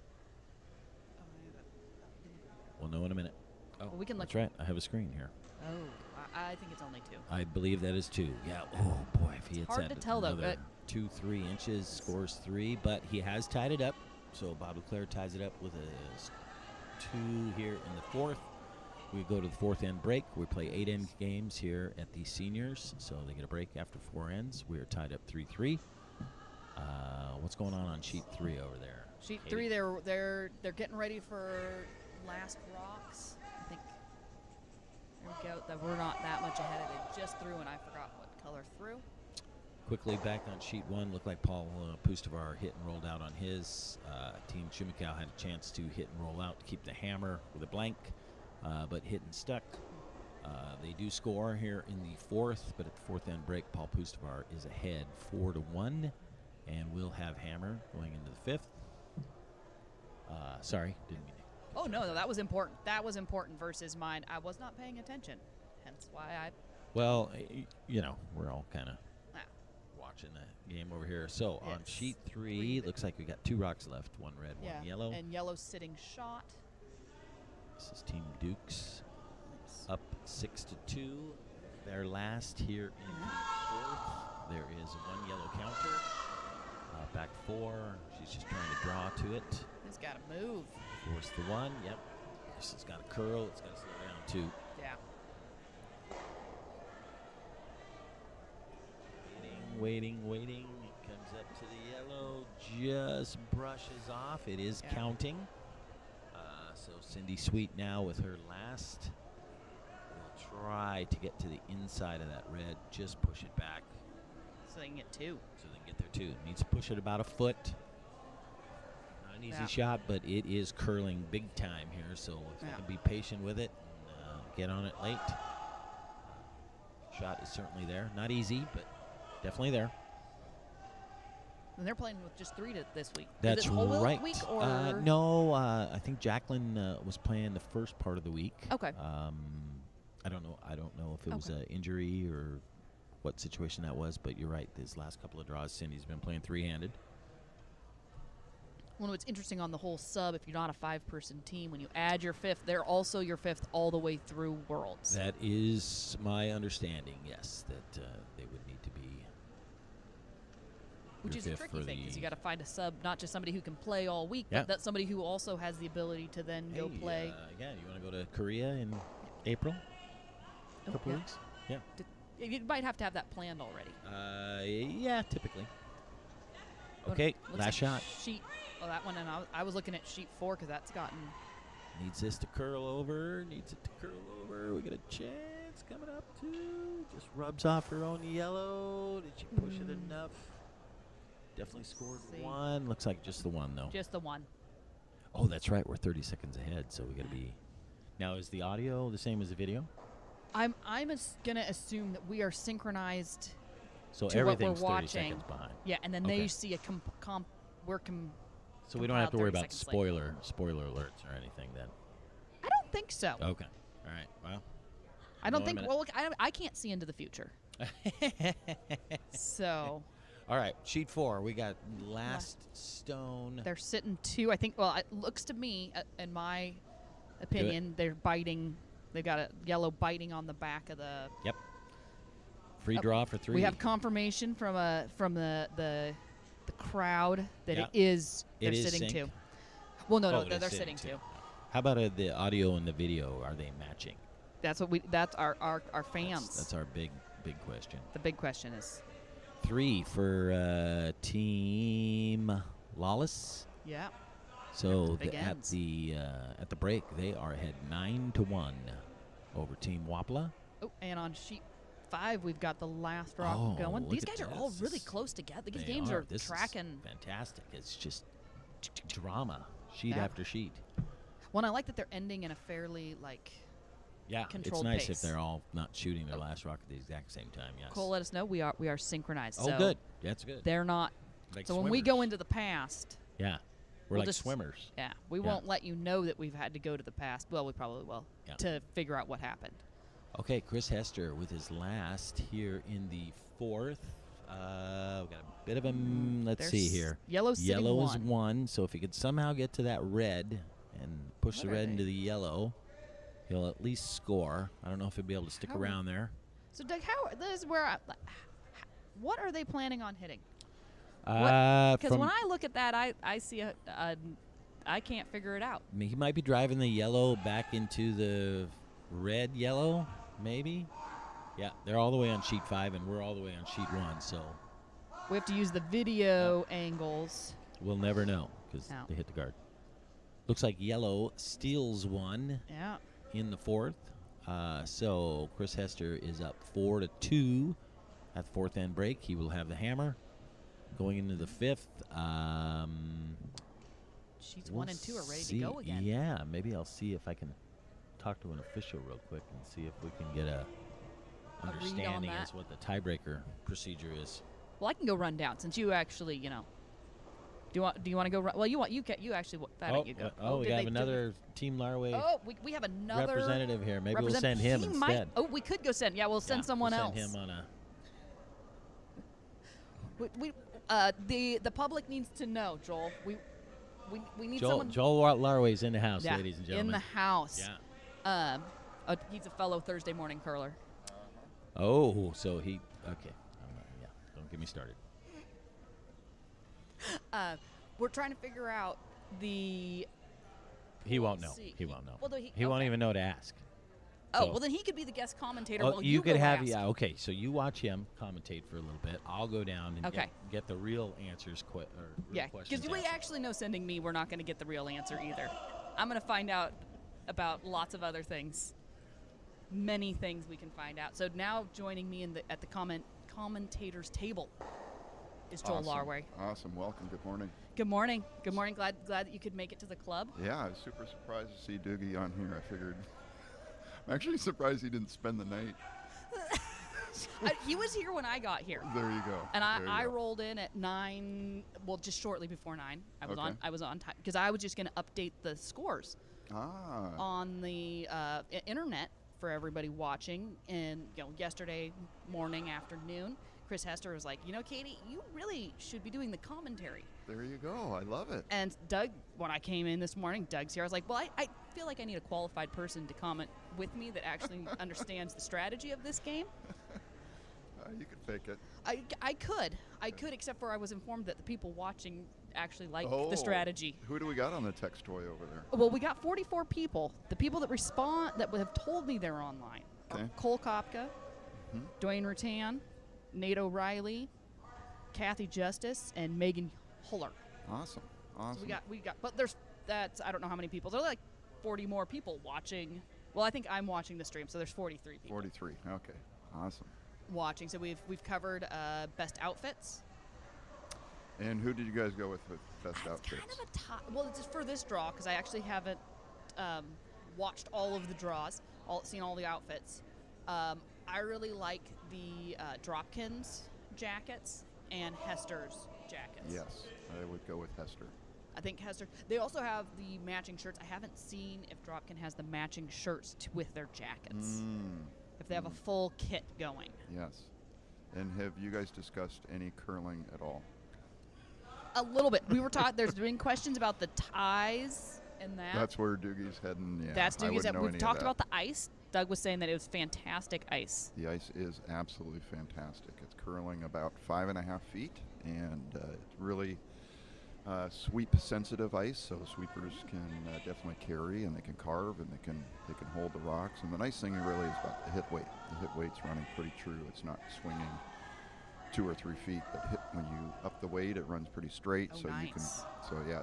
We'll know in a minute. Oh, well, we can that's look. right. I have a screen here. Oh, I think it's only 2. I believe that is 2. Yeah. Oh boy, if he hits hard that to tell, though, another 2-3 inches, scores 3, but he has tied it up. So Bob LeClair ties it up with a 2 here in the 4th. We go to the 4th end break. We play 8 end games here at the seniors, so they get a break after 4 ends. We are tied up 3-3. What's going on sheet 3 over there? Sheet Katie? 3, they're getting ready for last rocks. I think Here we go. That we're not that much ahead of it. Just threw, and I forgot what color threw. Quickly back on sheet one, looked like Paul Pustovar hit and rolled out on his. Team Shumikow had a chance to hit and roll out to keep the hammer with a blank, but hit and stuck. They do score here in the fourth, but at the fourth end break, Paul Pustovar is ahead 4-1, and we'll have hammer going into the fifth. Sorry, didn't mean to. Oh, no, that was important. That was important versus mine. I was not paying attention, hence why I... Well, you know, we're all kind of watching the game over here. So on sheet three, looks like we got 2 rocks left, 1 red, 1 yellow. And yellow's sitting shot. This is Team Dukes up 6-2. They're last here in the fourth. There is a 1 yellow counter. Back 4. She's just trying to draw to it. It's got to move. Force the 1. Yep. This has got to curl. It's got to slow down too. Yeah. Waiting. It comes up to the yellow. Just brushes off. It is counting. So Cindy Sweet now with her last will try to get to the inside of that red. Just push it back. So they can get 2. So they can get there too. Needs to push it about a foot. Not an easy shot, but it is curling big time here. So if you can be patient with it and get on it late. Shot is certainly there. Not easy, but definitely there. And they're playing with just 3 this week. That's is it whole right. Week or no, I think Jacqueline was playing the first part of the week. Okay. I don't know if it was an injury or what situation that was, but you're right. These last couple of draws, Cindy's been playing 3-handed. Well, what's interesting on the whole sub, if you're not a 5-person team, when you add your 5th, they're also your 5th all the way through Worlds. That is my understanding, yes, that they would need to be. Which is a tricky thing, because you got to find a sub, not just somebody who can play all week, but that's somebody who also has the ability to then go play. You want to go to Korea in April? A couple weeks? Yeah. You might have to have that planned already. Yeah, typically. Okay, last shot. Sheet. Oh, that one, and I was looking at sheet 4 because that's gotten. Needs this to curl over. Needs it to curl over. We got a chance coming up too. Just rubs off her own yellow. Did she push it enough? Definitely scored 1. Looks like just the 1 though. Just the 1. Oh, that's right. We're 30 seconds ahead, so we got to be. Now, is the audio the same as the video? I'm gonna assume that we are synchronized. So to everything's what we're 30 watching. seconds behind. Yeah, and then they see a So we don't have to worry about spoiler alerts or anything then. I don't think so. Okay. All right. Well. I don't think. Well, look, I can't see into the future. So. All right, sheet 4. We got last stone. They're sitting 2. I think. Well, it looks to me, in my opinion, they're biting. They've got a yellow biting on the back of the. Yep. Free draw for 3. We have confirmation from the crowd that it is. They're sitting 2. Well, no, they're sitting 2. How about the audio and the video? Are they matching? That's what we. That's our fans. That's our big question. The big question is. 3 for Team Lawless. Yeah. So at the break, they are ahead 9-1 over Team Wapola. Oh, and on sheet 5, we've got the last rock going. These guys are all really close together. These games are tracking. Fantastic. It's just drama, sheet after sheet. Well, I like that they're ending in a fairly it's nice if they're all not shooting their last rock at the exact same time. Yes. Cole, let us know we are synchronized. Oh, so good. That's good. They're not. Like so swimmers. when we go into the past. Yeah. We're like swimmers. Yeah. We won't let you know that we've had to go to the past. Well, we probably will to figure out what happened. Okay, Chris Hester with his last here in the fourth. We've got a bit of a let's see here. Yellow is 1. So if he could somehow get to that red and push the red into the yellow, he'll at least score. I don't know if he'll be able to stick around there. So Doug, this is where what are they planning on hitting? Because when I look at that, I see I can't figure it out. I mean, he might be driving the yellow back into the red yellow, maybe. Yeah, they're all the way on sheet 5, and we're all the way on sheet 1. So we have to use the video angles. We'll never know because they hit the guard. Looks like yellow steals 1. Yeah. In the fourth. So Chris Hester is up 4-2 at the fourth end break. He will have the hammer going into the fifth. Sheets We'll 1 and 2 are ready see. to go again. Yeah, maybe I'll see if I can talk to an official real quick and see if we can get a read on understanding that. as what the tiebreaker procedure is. Well, I can go run down since you actually, do you want to go run? Well, you actually. Why don't you go? We have another Team Larway we have another representative here. Maybe we'll send him He instead. might. Oh, we could go send. Yeah, we'll send someone we'll else. Send him on a. The public needs to know, Joel. We need Joel someone. Joel Larway's in the house, Yeah, ladies and gentlemen. in the house. Yeah. He's a fellow Thursday morning curler. Oh, so he. Okay. Yeah. Don't get me started. We're trying to figure out the. He won't know. see. He won't know. Well, he won't even know to ask. Oh, well, then he could be the guest commentator. Oh, while you could go have. ask. Yeah. Okay. So you watch him commentate for a little bit. I'll go down and Okay. get the real answers. Yeah, questions. because we actually know sending me, we're not going to get the real answer either. I'm going to find out about lots of other things. Many things we can find out. So now joining me at the commentators table is Joel Larway. Awesome. Welcome. Good morning. Good morning. Good morning. Glad that you could make it to the club. Yeah, I was super surprised to see Doogie on here. I figured. I'm actually surprised he didn't spend the night. He was here when I got here. There you go. And There you I go. rolled in at 9, well, just shortly before 9. I was on time because I was just going to update the scores on the internet for everybody watching. And yesterday morning, afternoon, Chris Hester was like, Katie, you really should be doing the commentary. There you go. I love it. And Doug, when I came in this morning, Doug's here. I was like, well, I feel like I need a qualified person to comment with me that actually understands the strategy of this game. You could fake it. I could, except for I was informed that the people watching actually like the strategy. Who do we got on the text toy over there? Well, we got 44 people. The people that respond, that have told me they're online, are Cole Kopka, Dwayne Rutan, Nate O'Reilly, Kathy Justice, and Megan Huller. Awesome. So we got, but I don't know how many people. There's like 40 more people watching. Well, I think I'm watching the stream, so there's 43 people. 43. Okay. Awesome. Watching. So we've covered best outfits. And who did you guys go with best outfits? Kind of a tie. Well, it's for this draw because I actually haven't watched all of the draws, seen all the outfits. I really like the Dropkins jackets and Hester's jackets. Yes, I would go with Hester. I think Hester. They also have the matching shirts. I haven't seen if Dropkin has the matching shirts with their jackets. If they have a full kit going. Yes. And have you guys discussed any curling at all? A little bit. We were talking. There's been questions about the ties and that. That's where Doogie's heading. Yeah, That's Doogie's heading. We've talked about the ice. Doug was saying that it was fantastic ice. The ice is absolutely fantastic. It's curling about 5.5 feet, and it's really sweep sensitive ice, so sweepers can definitely carry, and they can carve, and they can hold the rocks. And the nice thing really is about the hit weight. The hit weight's running pretty true. It's not swinging 2 or 3 feet, but when you up the weight, it runs pretty straight. Oh, so nice. you can. So yeah,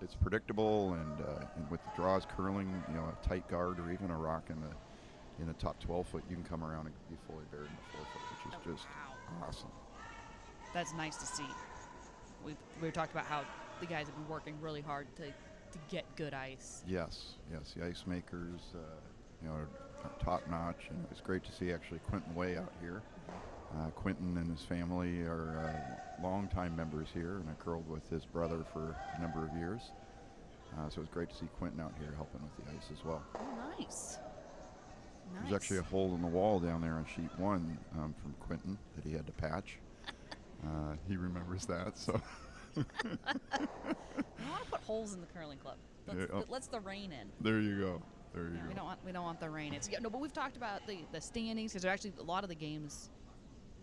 it's predictable, and with the draws curling, a tight guard or even a rock in the top 12 foot, you can come around and be fully buried in the 4 foot, which is just awesome. That's nice to see. We talked about how the guys have been working really hard to get good ice. Yes, the ice makers, are top notch, and it was great to see actually Quentin Way out here. Quentin and his family are longtime members here, and I curled with his brother for a number of years. So it was great to see Quentin out here helping with the ice as well. Oh, nice. There's actually a hole in the wall down there on sheet 1 from Quentin that he had to patch. He remembers that, so. I want to put holes in the curling club. Let's the rain in. There you go. We don't want the rain in. But we've talked about the standings because actually a lot of the games,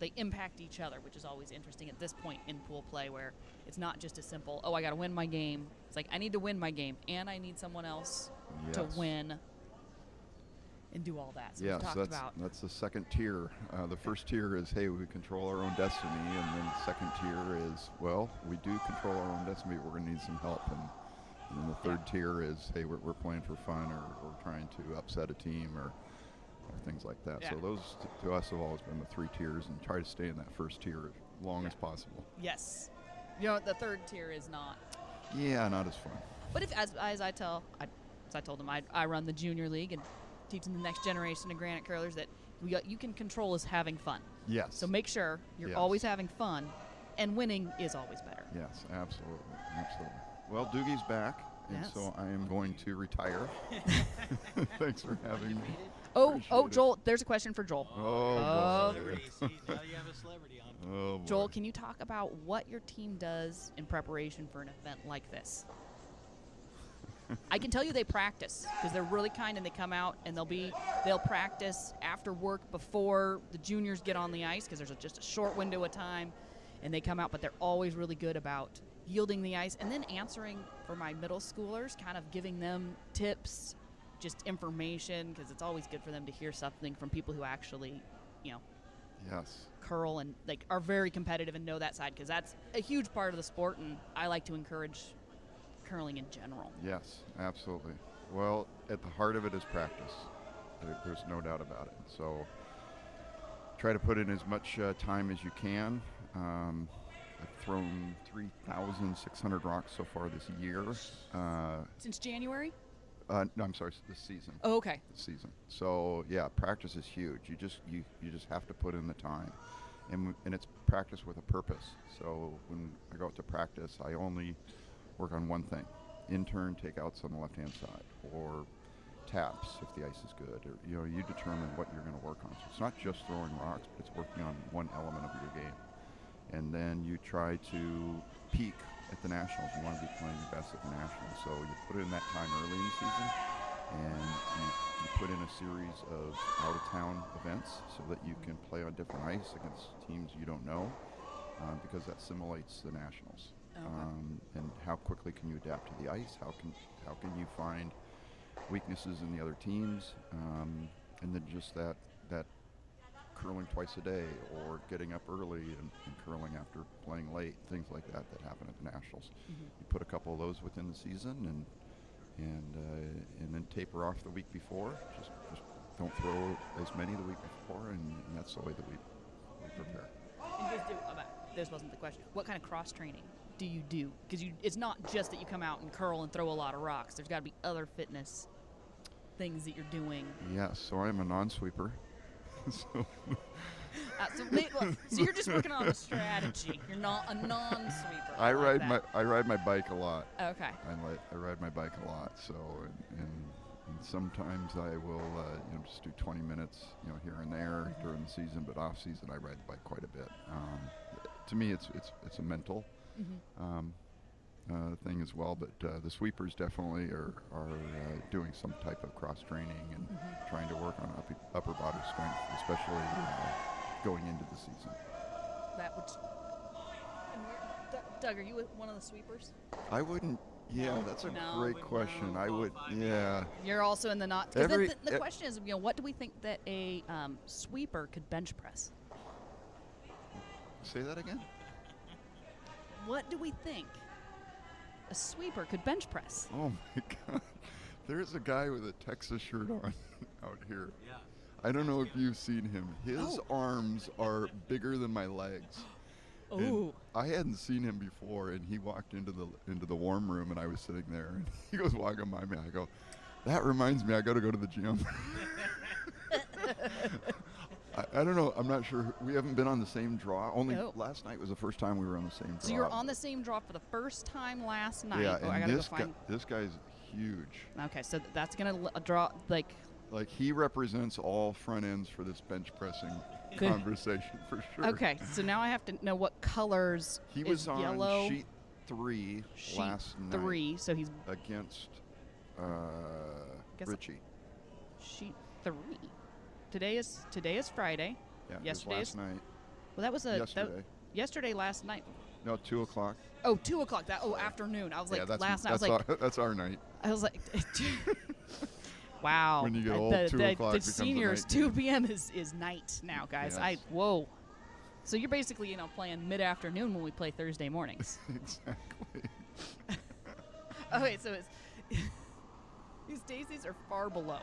they impact each other, which is always interesting at this point in pool play, where it's not just a simple, I got to win my game. It's like I need to win my game, and I need someone else to win and do all that. So yes, that's the second tier. The first tier is, hey, we control our own destiny, and then the second tier is, well, we do control our own destiny, but we're going to need some help. And then the third tier is, hey, we're playing for fun, or we're trying to upset a team, or or things like that. Yeah. So those to us have always been the 3 tiers, and try to stay in that first tier as long as possible. Yes. You know, the third tier is not. Yeah, not as fun. But if, as I told them, I run the junior league and teaching the next generation of granite curlers that you can control is having fun. Yes. So make sure you're Yes. always having fun, and winning is always better. Yes, absolutely, absolutely. Well, Doogie's back, and Yes. so I am going to retire. Thanks for having me. Oh, Appreciate it. Joel, there's a question for Joel. Oh, boy. Celebrity. See, now you have a celebrity on. Oh, boy. Joel, can you talk about what your team does in preparation for an event like this? I can tell you they practice because they're really kind, and they come out and they'll practice after work before the juniors get on the ice because there's just a short window of time, and they come out, but they're always really good about yielding the ice and then answering for my middle schoolers, kind of giving them tips, just information, because it's always good for them to hear something from people who actually, Yes. curl and like are very competitive and know that side, because that's a huge part of the sport, and I like to encourage curling in general. Yes, absolutely. Well, at the heart of it is practice. There's no doubt about it. So try to put in as much time as you can. I've thrown 3,600 rocks so far this year. Since January? No, I'm sorry, this season. Oh, okay. This season. So yeah, practice is huge. You just have to put in the time, and it's practice with a purpose. So when I go out to practice, I only work on one thing: in-turn takeouts on the left-hand side, or taps if the ice is good, or you determine what you're going to work on. So it's not just throwing rocks, but it's working on one element of your game. And then you try to peak at the Nationals. You want to be playing your best at the Nationals. So you put in that time early in the season, and you put in a series of out-of-town events so that you can play on different ice against teams you don't know, because that simulates the Nationals. Okay. And how quickly can you adapt to the ice? How can you find weaknesses in the other teams? And then just that curling twice a day, or getting up early and curling after playing late, things like that happen at the Nationals. Mm-hmm. You put a couple of those within the season, and then taper off the week before. Just don't throw as many the week before, and that's the way that we prepare. And this wasn't the question. What kind of cross training do you do? Because it's not just that you come out and curl and throw a lot of rocks. There's got to be other fitness things that you're doing. Yes, so I'm a non-sweeper. So So you're just working on a strategy. You're not a non-sweeper. I like ride that. I ride my bike a lot. Okay. I ride my bike a lot. So and sometimes I will just do 20 minutes here and there during the season, but off season I ride the bike quite a bit. To me, it's a mental thing as well. But the sweepers definitely are doing some type of cross training and trying to work on upper body strength, especially going into the season. That would. Doug, are you one of the sweepers? I wouldn't. Yeah, that's a No. great question. I would. Yeah. You're also in the not. Because Every- the question is, what do we think that a sweeper could bench press? Say that again. What do we think a sweeper could bench press? Oh my God. There's a guy with a Texas shirt on out here. Yeah. I don't know if you've seen him. His arms are bigger than my legs. And Oh. I hadn't seen him before, and he walked into the warm room, and I was sitting there, and he goes walking by me. I go, that reminds me, I got to go to the gym. I don't know. I'm not sure. We haven't been on the same draw. Only last night was the first time we were on the same draw. So you're on the same draw for the first time last night. Yeah, Oh, I and gotta this go find. this guy's huge. Okay, so that's gonna draw like. Like, he represents all front ends for this bench pressing Good. conversation for sure. Okay, so now I have to know what colors. He is was on yellow. sheet 3 Sheet last 3, night so he's against Guess- Richie. sheet 3. Today is Friday. Yeah, it was Yesterday last is- night. Well, that was Yesterday. last night. No, 2 o'clock. Oh, 2 o'clock. Afternoon. I was like, yeah, that's last night. I was that's like, that's our night. wow. When you get old, 2 o'clock the becomes a seniors, night 2 game. p.m. is night now, guys. Yes. Whoa. So you're basically, playing mid-afternoon when we play Thursday mornings. Exactly. Oh, wait, so it's these daisies are far below.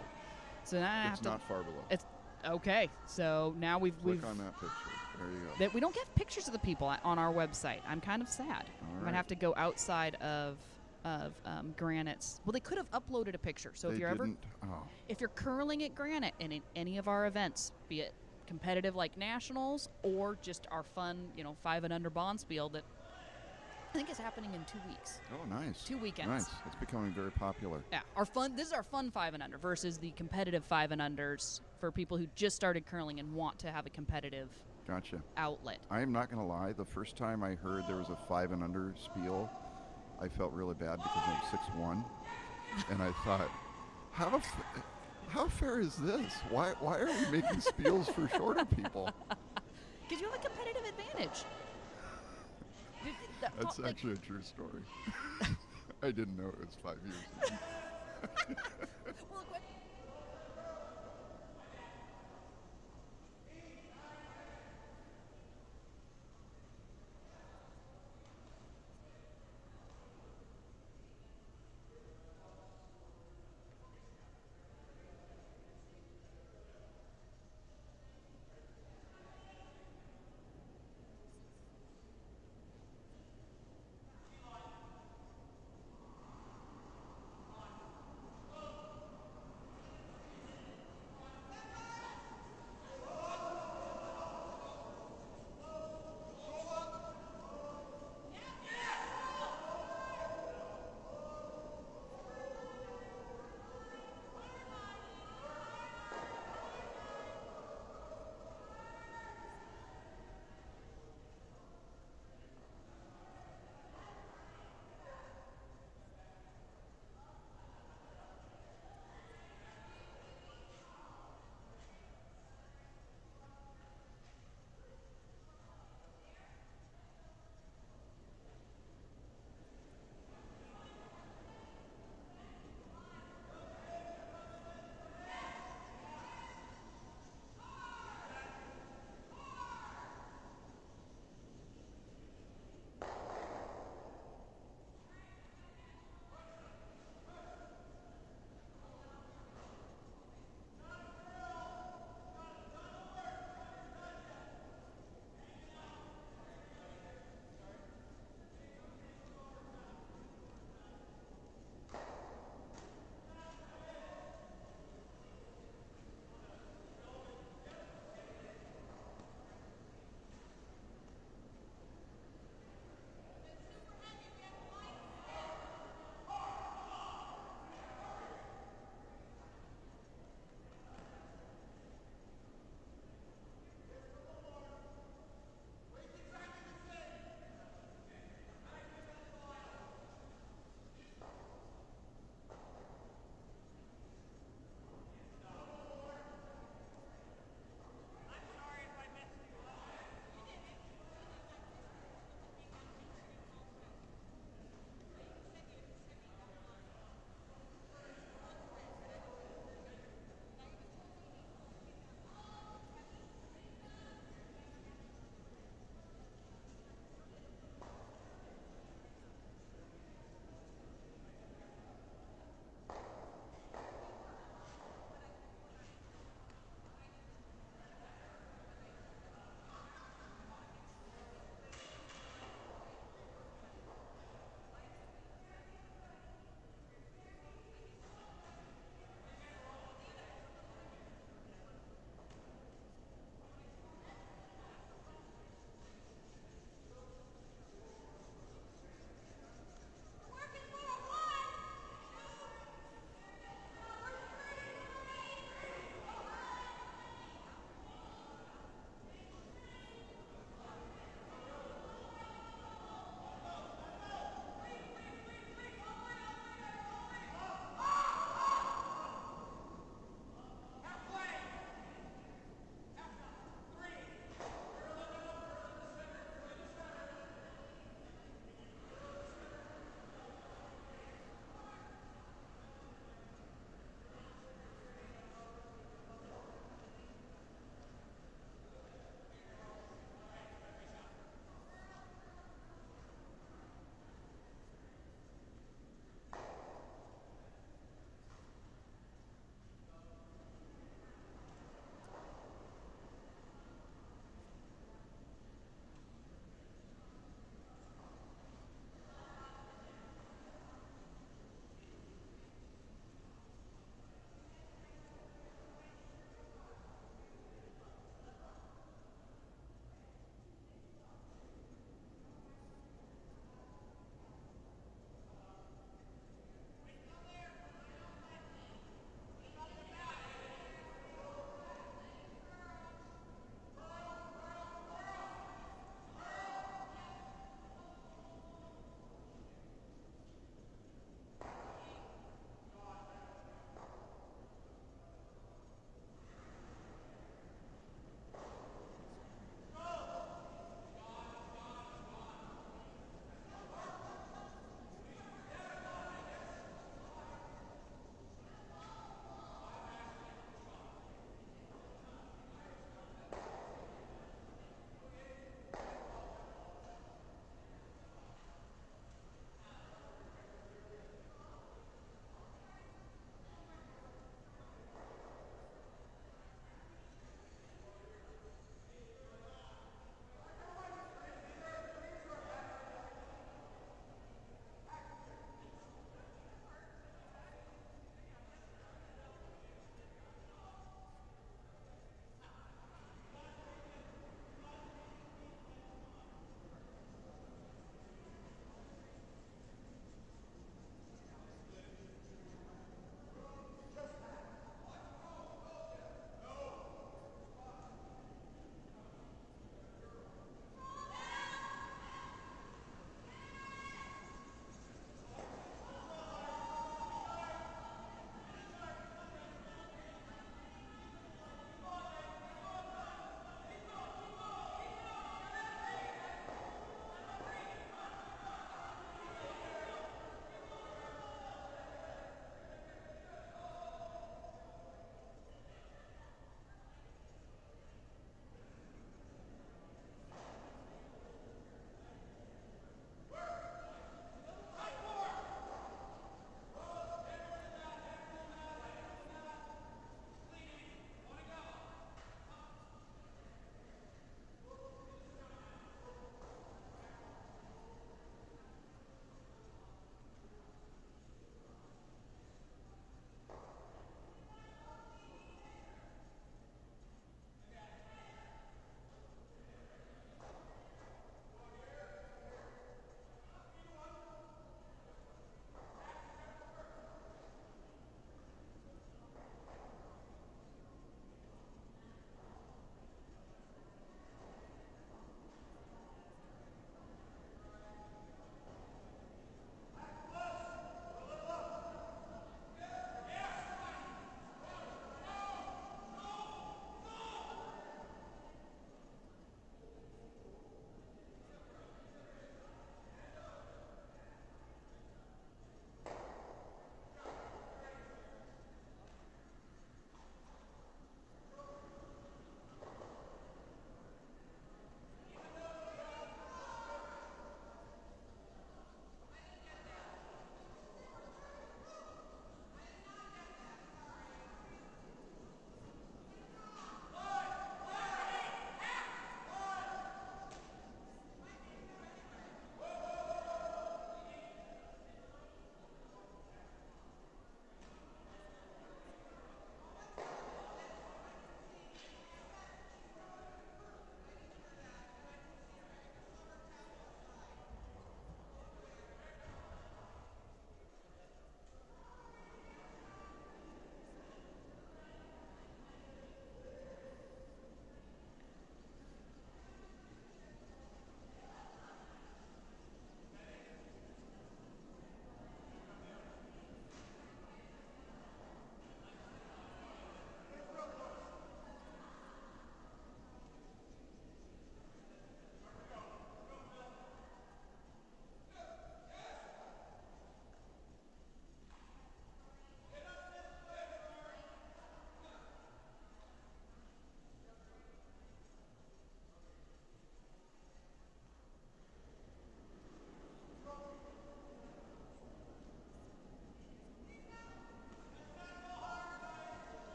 So now I have It's to. not far below. It's Okay, so now we've Click on that picture. There you go. that we don't get pictures of the people on our website. I'm kind of sad. I'm gonna right. have to go outside of Granite's. Well, they could have uploaded a picture. So They if you're ever didn't. Oh, if you're curling at Granite and in any of our events, be it competitive like nationals or just our fun, 5 and under Bonspiel that I think is happening in 2 weeks. oh, nice. 2 weekends. Nice. It's becoming very popular. Yeah, our fun. This is our fun 5 and under versus the competitive 5 and unders for people who just started curling and want to have a competitive Gotcha. outlet. I am not going to lie. The first time I heard there was a 5 and under spiel, I felt really bad because I'm 6'1", and I thought, how fair is this? Why are we making spiels for shorter people? Because you have a competitive advantage. That's actually a true story. I didn't know it was 5 years ago. Well, look,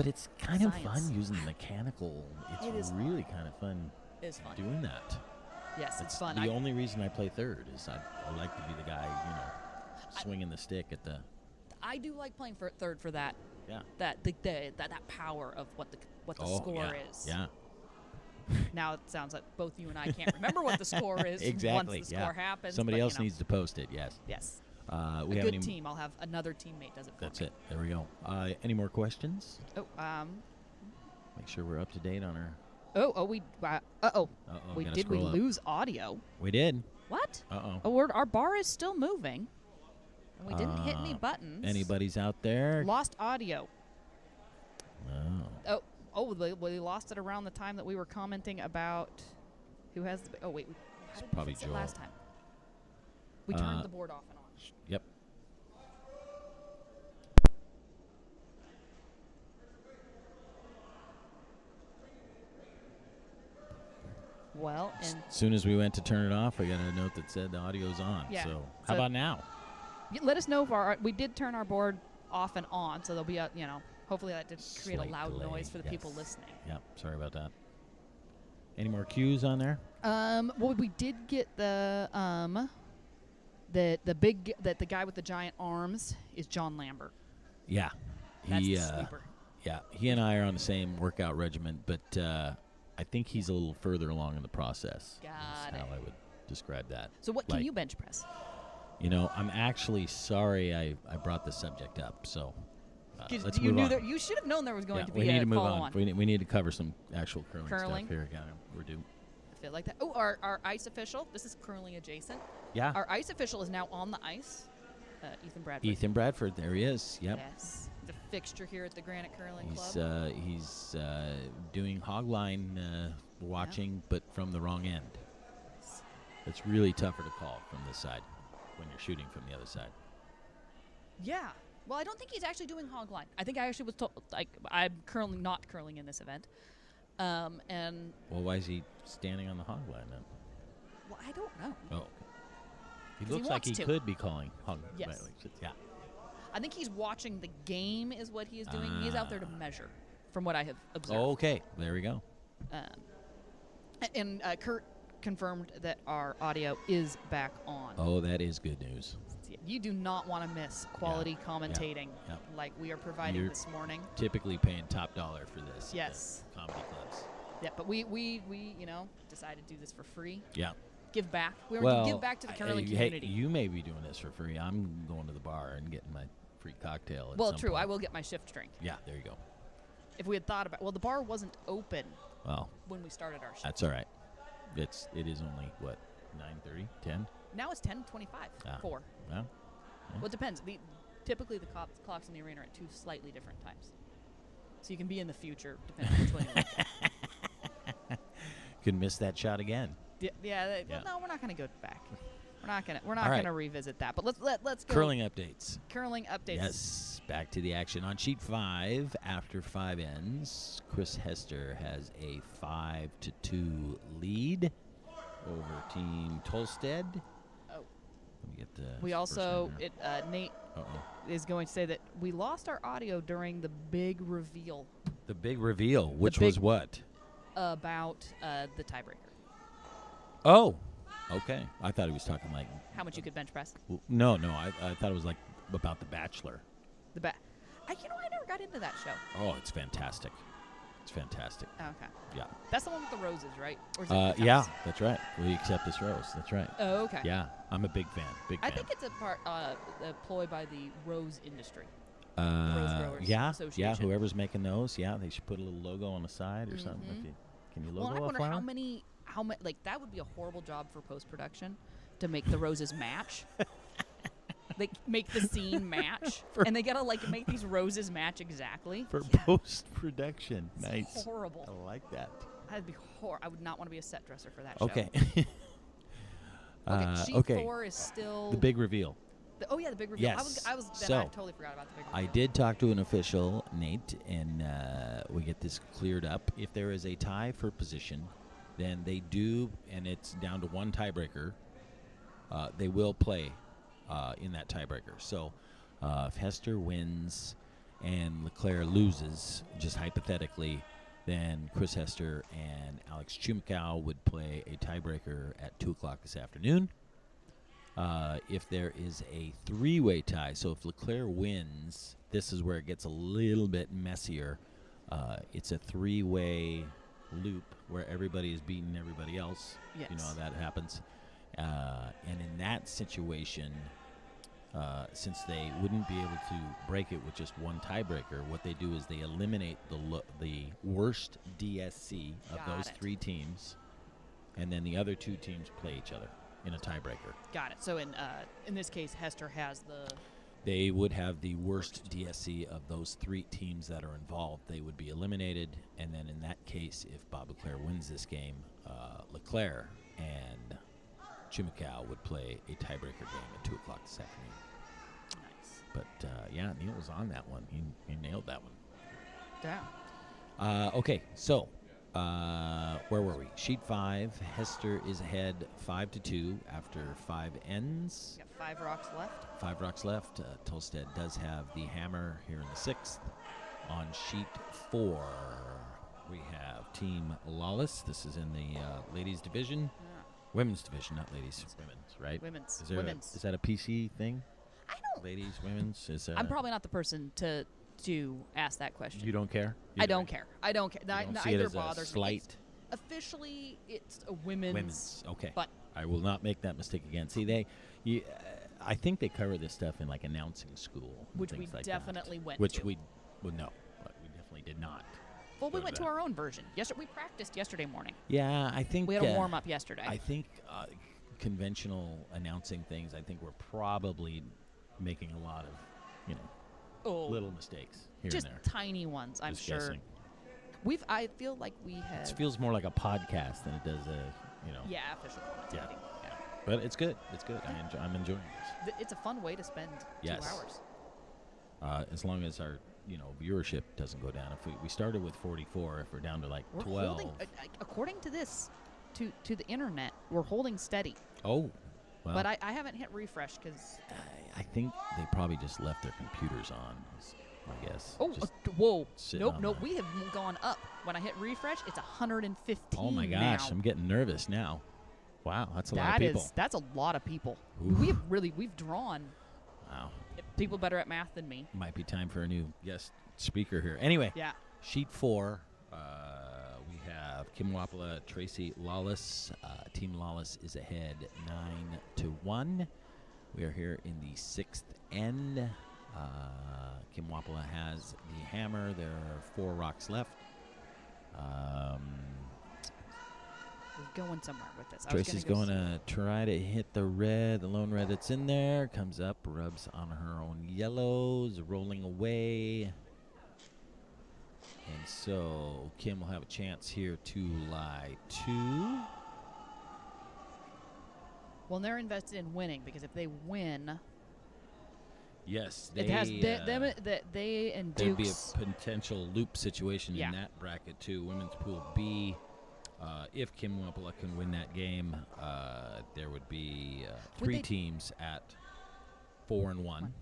But it's kind of Science. fun using the mechanical. It It's is really kind of fun It's fun. doing that. Yes, it's That's fun. the only reason I play third is I like to be the guy, swinging the stick at the. I do like playing for third for that. Yeah. That power of what the score is. Yeah. Now it sounds like both you and I can't remember what the score is Exactly. once the score happens. Somebody but, else needs to post it. Yes. Yes. We A have good any, team. I'll have another teammate does it for That's me. it. There we go. Any more questions? Oh, Make sure we're up to date on our. we Uh-oh, we gotta did we scroll up. lose audio? We did. What? Uh-oh. Oh, our bar is still moving. And we didn't hit any buttons. Anybody's out there? Lost audio. Oh. We lost it around the time that we were commenting about who has the. Oh wait, how did we Probably fix it Joel. last time? We turned the board off and on. Yep. Well, and As soon as we went to turn it off, I got a note that said the audio's on. Yeah. So So- how about now? let us know if we did turn our board off and on, so there'll be a hopefully that did create Slight a loud delay, noise for the people yes. listening. Yep. Sorry about that. Any more cues on there? Well, we did get the guy with the giant arms is John Lambert. Yeah. That's He, the sleeper. Yeah. He and I are on the same workout regimen, but I think he's a little further along in the process. Got That's how it. I would describe that. So what can like- you bench press? I'm actually sorry I brought the subject up. So let's you move knew on. that you should have known there was going to be we need a to move follow on. We need to cover some actual curling, Curling? stuff here. Yeah, we're due. I feel like that. Oh, our ice official. This is curling adjacent. Yeah. Our ice official is now on the ice. Ethan Bradford. Ethan Bradford, there he is. Yep. Yes. The fixture here at the Granite Curling He's Club. doing hog line watching, but from the wrong end. It's really tougher to call from this side when you're shooting from the other side. Yeah. Well, I don't think he's actually doing hog line. I think I actually was told, I'm currently not curling in this event. And, Well, why is he standing on the hog line then? well, I don't know. Oh, okay. He 'Cause he looks like wants he to. could be calling hog Yes. violations. Yeah. I think he's watching the game is what he is doing. He's out there to measure, from what I have observed. Okay, there we go. And Kurt confirmed that our audio is back on. Oh, that is good news. You do not want to miss quality commentating yeah. like we are providing You're this morning. Typically paying top dollar for this. at the Yes. comedy clubs. Yeah, but we decided to do this for free. Yeah. Give back. We were Well, to give back to the curling hey, community. you may be doing this for free. I'm going to the bar and getting my free cocktail. At Well, some true. point. I will get my shift drink. Yeah, there you go. If we had thought about, the bar wasn't open Well, when we started our shift. that's all right. It is only what 9:30, 10. Now it's 10:25. Ah. 4. Well, Well, it depends. Typically the clocks in the arena are at 2 slightly different times. So you can be in the future depending on which one you like. could miss that shot again. Yeah. Yeah. Well, no, we're not going to go back. We're not All going right. to revisit that. But let's go. Curling updates. Curling updates. Yes, back to the action on sheet 5. After 5 ends, Chris Hester has a 5-2 lead over Team Tolvstad. Oh. Let me get the. We first also one here. Nate Uh-oh. is going to say that we lost our audio during the big reveal The big reveal, which big- was what? about the tiebreaker. Oh, okay. I thought he was talking like. How much you could bench press? No. I thought it was like about The Bachelor. I never got into that show. Oh, it's fantastic. It's fantastic. Okay. Yeah. That's the one with the roses, right? Or is it the Yeah, cups? that's right. We accept this rose. That's right. Oh, okay. Yeah, I'm a big fan. Big fan. I think it's a part a ploy by the rose industry. Rose Growers yeah, Association. whoever's making those, they should put a little logo on the side or something. If you, can you Well, logo and I a wonder flower? how many that would be a horrible job for post production to make the roses match. They make the scene match, and they gotta make these roses match exactly. For Yeah, post-production. it's Nice. horrible. I like that. That'd be I would not want to be a set dresser for that show. Okay. Okay. Sheet okay. 4 is still The big reveal. oh yeah, the big reveal. Yes. I So, totally forgot about the big reveal. I did talk to an official, Nate, and we get this cleared up. If there is a tie for position, then they do, and it's down to one tiebreaker, they will play in that tiebreaker. So if Hester wins and LeClair loses, just hypothetically, then Chris Hester and Alex Chumikow would play a tiebreaker at 2 o'clock this afternoon. If there is a 3-way tie, so if LeClair wins, this is where it gets a little bit messier. It's a 3-way loop where everybody is beating everybody else. Yes. You know how that happens. And in that situation, since they wouldn't be able to break it with just one tiebreaker, what they do is they eliminate the worst DSC of Got those it. 3 teams, and then the other 2 teams play each other in a tiebreaker. Got it. So in this case, Hester has the. They would have the worst DSC of those 3 teams that are involved. They would be eliminated, and then in that case, if Bob LeClair wins this game, LeClair and Chumikow would play a tiebreaker game at 2 o'clock this afternoon. Nice. But, yeah, Neil was on that one. He nailed that one. Yeah. Okay, so where were we? Sheet 5. Hester is ahead 5-2 after 5 ends. Got 5 rocks left. 5 rocks left. Tolvstad does have the hammer here in the 6th. On sheet 4, we have Team Lawless. This is in the ladies division. Yeah. Women's division, not ladies. Women's, right? Women's. Is there Women's. is that a PC thing? I don't. Ladies, women's? Is I'm probably not the person to ask that question. You don't care? I Either don't way. care. I don't care. You don't see Neither it as a bothers me. slight. Officially, it's a women's. Okay. But I will not make that mistake again. See, I think they cover this stuff in like announcing school, and which we things like definitely that. went Which to. we no, but we definitely did not. Well, we go to went to that. our own version. We practiced yesterday morning. Yeah, I think We had a warm up yesterday. I think conventional announcing things. I think we're probably making a lot of little mistakes here just and there. tiny ones, I'm Just sure. guessing. I feel like we have. It feels more like a podcast than it does Yeah, official commentating. Yeah. But it's good. It's good. I'm enjoying this. It's a fun way to spend Yes. 2 hours. As long as our viewership doesn't go down. If we started with 44, if we're down to like We're 12. holding, according to this, to the internet, we're holding steady. Oh, well. But I haven't hit refresh because. I think they probably just left their computers on. Is my guess. Oh, Just whoa! sitting Nope, on nope. the- We have gone up. When I hit refresh, it's 115. Oh my gosh, now. I'm getting nervous now. Wow, that's a lot of That people. that's a lot of people. Oof. We've drawn Wow, people better at math than me. might be time for a new guest speaker here. Anyway, Yeah. sheet 4. We have Kim Wapola, Tracy Lawless. Team Lawless is ahead 9-1. We are here in the 6th end. Kim Wapola has the hammer. There are 4 rocks left. We're going somewhere with this. Tracy's going to try to hit the lone red that's in there. Comes up, rubs on her own yellows, rolling away. And so Kim will have a chance here to lie 2. Well, they're invested in winning because if they win, Yes, it has they and there'd be Dukes. a potential loop situation Yeah. in that bracket too. Women's Pool B. If Kim Wapola can win that game, there would be Would 3 they- teams at 4-1.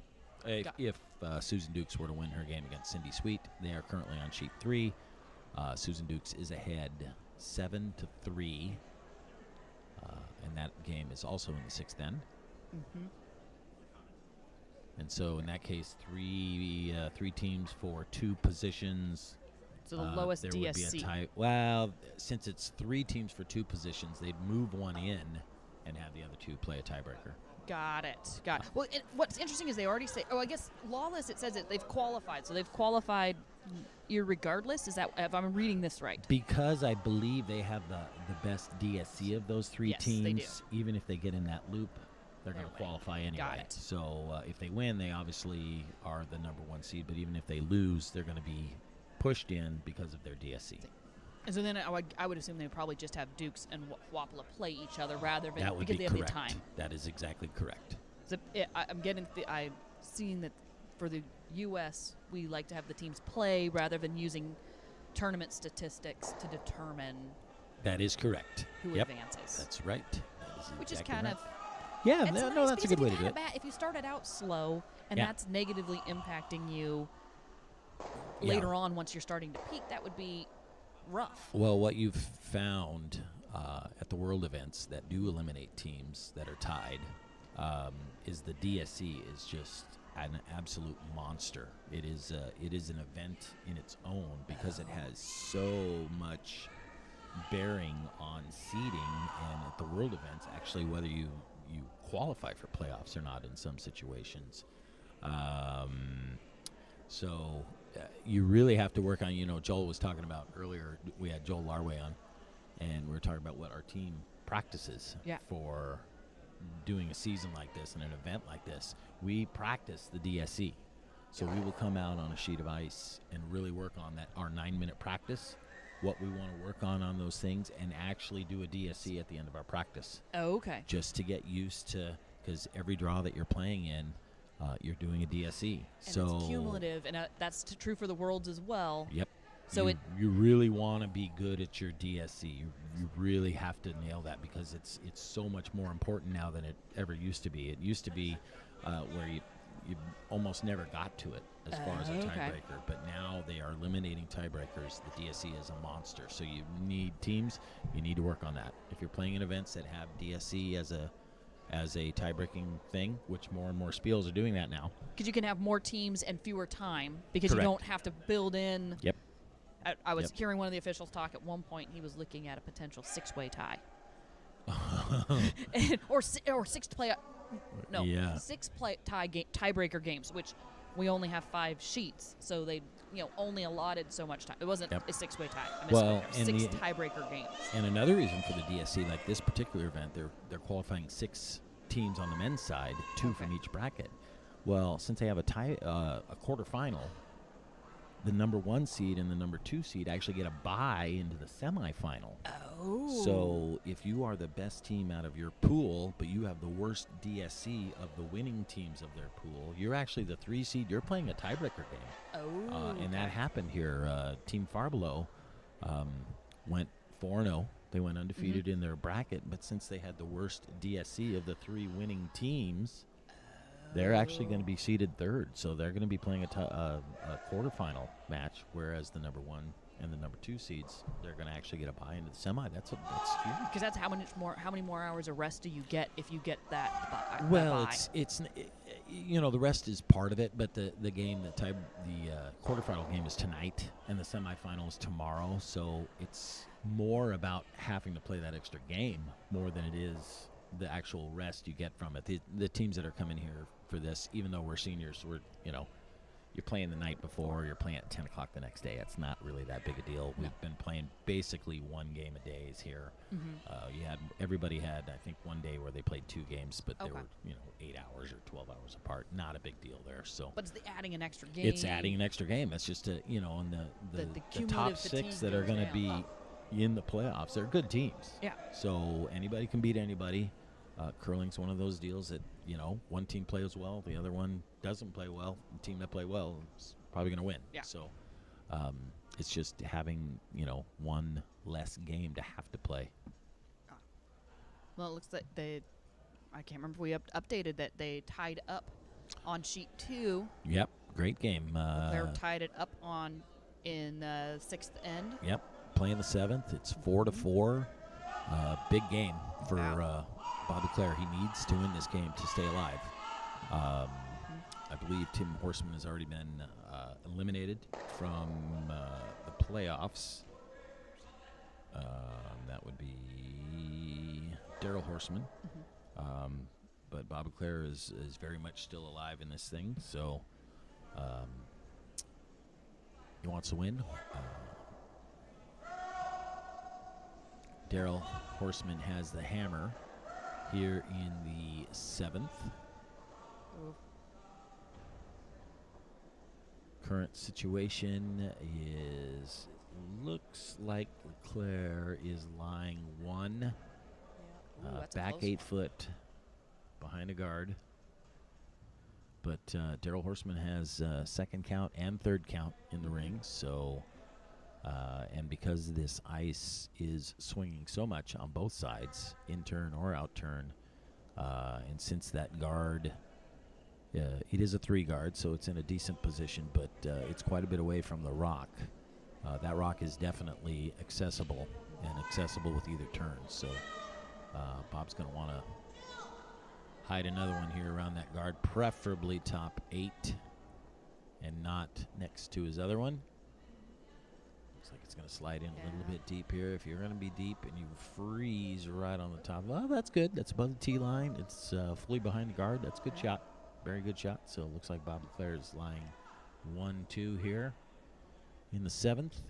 Got- If Susan Dukes were to win her game against Cindy Sweet, they are currently on sheet 3. Susan Dukes is ahead 7-3, and that game is also in the 6th end. Mhm. And so in that case, three teams for 2 positions. So the lowest there DSC. would be a tie. Well, since it's 3 teams for 2 positions, they'd move one in and have the other 2 play a tiebreaker. Got it. Well, what's interesting is they already say. Oh, I guess Lawless. It says that they've qualified. So they've qualified irregardless. Is that if I'm reading this right? Because I believe they have the best DSC of those 3 Yes, they teams, even if they get in that loop, they're going to They're winning. qualify anyway. Got it. So if they win, they obviously are the number 1 seed. But even if they lose, they're going to be pushed in because of their DSC. And so then I would assume they would probably just have Dukes and Wapola play each other rather than That would because be they have correct. the time. That is exactly correct. So I'm seeing that for the U.S. we like to have the teams play rather than using tournament statistics to determine That is correct. who Yep, advances. that's right. That is Which is exactly kind right. of Yeah, it's no, nice that's a because good way if to you do had it. if you started out slow and Yeah. that's negatively impacting you, later on, once you're starting to peak, that would be rough. Well, what you've found at the World events that do eliminate teams that are tied is the DSC is just an absolute monster. It is an event in its own because it has so much bearing on seeding, and at the World events, actually, whether you qualify for playoffs or not in some situations. So you really have to work on, Joel was talking about earlier, we had Joel Larway on, and we were talking about what our team practices for doing a season like this and an event like this. We practice the DSC. So we will come out on a sheet of ice and really work on that, our 9-minute practice, what we want to work on those things, and actually do a DSC at the end of our practice. Oh, okay. Just to get used to, because every draw that you're playing in, you're doing a DSC. And so it's cumulative, and that's true for the Worlds as well. Yep. So you really want to be good at your DSC. You really have to nail that because it's so much more important now than it ever used to be. It used to be where you almost never got to it as far as a tiebreaker, but now they are eliminating tiebreakers. The DSC is a monster, so you need teams. You need to work on that. If you're playing in events that have DSC as a tie-breaking thing, which more and more spiels are doing that now. Because you can have more teams and fewer time because Correct. you don't have to build in. Yep. I was hearing one of the officials talk at one point. He was looking at a potential 6-way tie. or 6 play. No, Yeah. 6 play tiebreaker games, which we only have 5 sheets, so they only allotted so much time. It wasn't a 6-way tie. I missed 6 tiebreaker games. And another reason for the DSC, like this particular event, they're qualifying 6 teams on the men's side, 2 from each bracket. Well, since they have a quarterfinal, the number 1 seed and the number 2 seed actually get a bye into the semifinal. Oh. So if you are the best team out of your pool, but you have the worst DSC of the winning teams of their pool, you're actually the 3 seed. You're playing a tiebreaker game. Oh. And that happened here. Team Far Below went 4-0. They went undefeated in their bracket, but since they had the worst DSC of the 3 winning teams, they're actually going to be seeded 3rd. So they're going to be playing a quarterfinal match, whereas the number 1 and the number 2 seeds, they're going to actually get a bye into the semi. That's huge. Because that's how many more hours of rest do you get if you get that bye? Well, it's the rest is part of it, but the quarterfinal game is tonight and the semifinal is tomorrow. So it's more about having to play that extra game more than it is the actual rest you get from it. The teams that are coming here for this, even though we're seniors, you're playing the night before, you're playing at 10 o'clock the next day. It's not really that big a deal. We've been playing basically 1 game a day here. Everybody had, I think, 1 day where they played 2 games, but they were 8 hours or 12 hours apart. Not a big deal there. So, but it's adding an extra game. It's adding an extra game. It's just and the top 6 that are going to be in the playoffs, they're good teams. Yeah. So anybody can beat anybody. Curling's one of those deals that, one team plays well, the other one doesn't play well. The team that play well is probably going to win. Yeah. So it's just having, 1 less game to have to play. Well, it looks like I can't remember if we updated that they tied up on sheet 2. Yep. Great game. LeClair tied it up in the 6th end. Yep. Playing the 7th. It's 4-4. Big game for Bob LeClair. He needs to win this game to stay alive. I believe Tim Horsman has already been eliminated from the playoffs. That would be Daryl Horsman. But Bob LeClair is very much still alive in this thing, so he wants to win. Daryl Horsman has the hammer here in the 7th. Current situation is, looks like LeClair is lying 1. That's a back close 8 one. foot behind a guard. But Daryl Horsman has 2nd count and 3rd count in the ring, so and because this ice is swinging so much on both sides, in turn or out turn, and since that guard It is a 3 guard, so it's in a decent position, but it's quite a bit away from the rock. That rock is definitely accessible, and accessible with either turn. So Bob's going to want to hide another one here around that guard, preferably top 8 and not next to his other one. Looks like it's going to slide in a little bit deep here. If you're going to be deep and you freeze right on the top, well, that's good. That's above the tee line. It's fully behind the guard. That's a good shot. Very good shot. So it looks like Bob LeClair is lying 1-2 here in the 7th.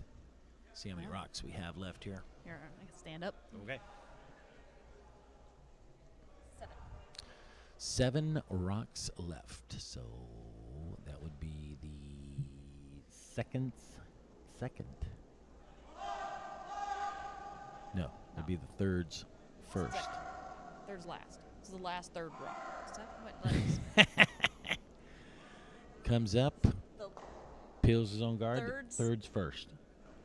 See how many rocks we have left here. Here, I can stand up. Okay. 7. 7 rocks left. So that would be the second. No, it'd be the third's first. Second. Third's last. This is the last third rock. What? Comes up, The peels his own guard. Third's first.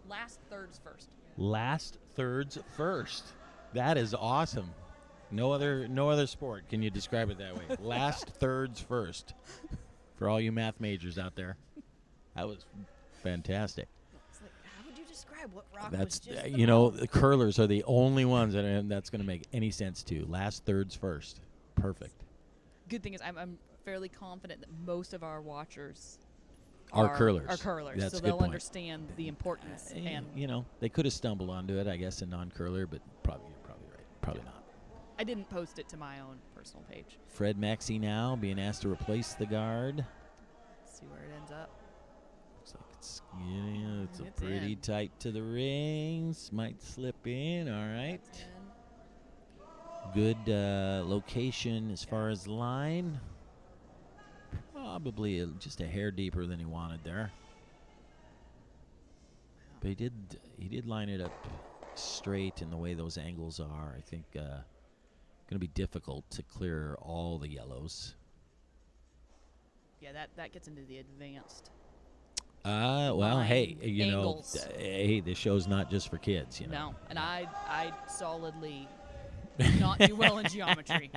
last third's first. Last third's first. That is awesome. No other sport can you describe it that way. Last third's first. For all you math majors out there, that was fantastic. It's like, how would you describe what rock That's was just the curlers are the only ones that's going to make any sense to. Last third's first. Perfect. Good thing is I'm fairly confident that most of our watchers Are curlers. Are curlers, That's so a good they'll point. understand the importance. And they could have stumbled onto it, I guess, a non-curler, but you're probably right. Probably not. I didn't post it to my own personal page. Fred Maxey now being asked to replace the guard. Let's see where it ends up. Looks like it's a It's pretty in. tight to the rings. Might slip in. All right. That's in. Good location as far as line. Probably just a hair deeper than he wanted there. But he did line it up straight in the way those angles are. I think going to be difficult to clear all the yellows. Yeah, that gets into the advanced. Well, Line hey, angles. Hey, this show's not just for kids, No, and I solidly not do well in geometry.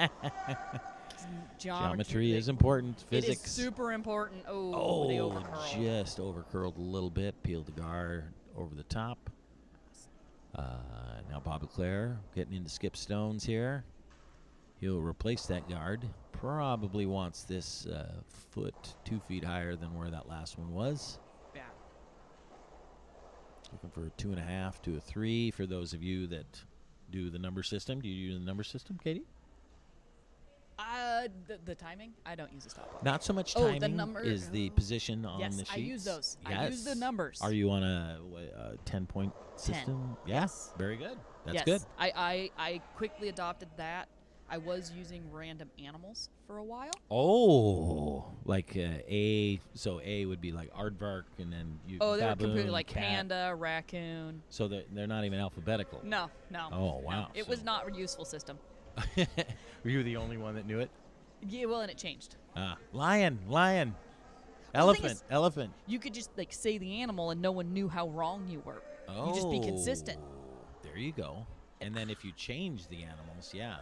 Geometry is important. It Physics. is super important. Oh, they overcurl. Just overcurled a little bit. Peeled the guard over the top. Now Bob LeClair getting into skip stones here. He'll replace that guard. Probably wants this 2 feet higher than where that last one was. Yeah. Looking for a 2.5 to a 3 for those of you that do the number system. Do you use the number system, Katie? The timing? I don't use a stopwatch. Not so much Oh, the timing number- is the position on Yes, the sheets. I use those. Yes. I use the numbers. Are you on a 10-point system? Yeah. Yes. Very good. That's yes. good. I quickly adopted that. I was using random animals for a while. Oh, like A. So A would be like aardvark, and then you. Oh, they were baboon, completely like cat. panda, raccoon. So they're not even alphabetical. No. Oh, wow. No. It was not a useful system. Were you the only one that knew it? Yeah, well, and it changed. Lion, Well, the thing is- elephant. You could just like say the animal, and no one knew how wrong you were. Oh, You just be consistent. There you go. And then if you change the animals, yeah,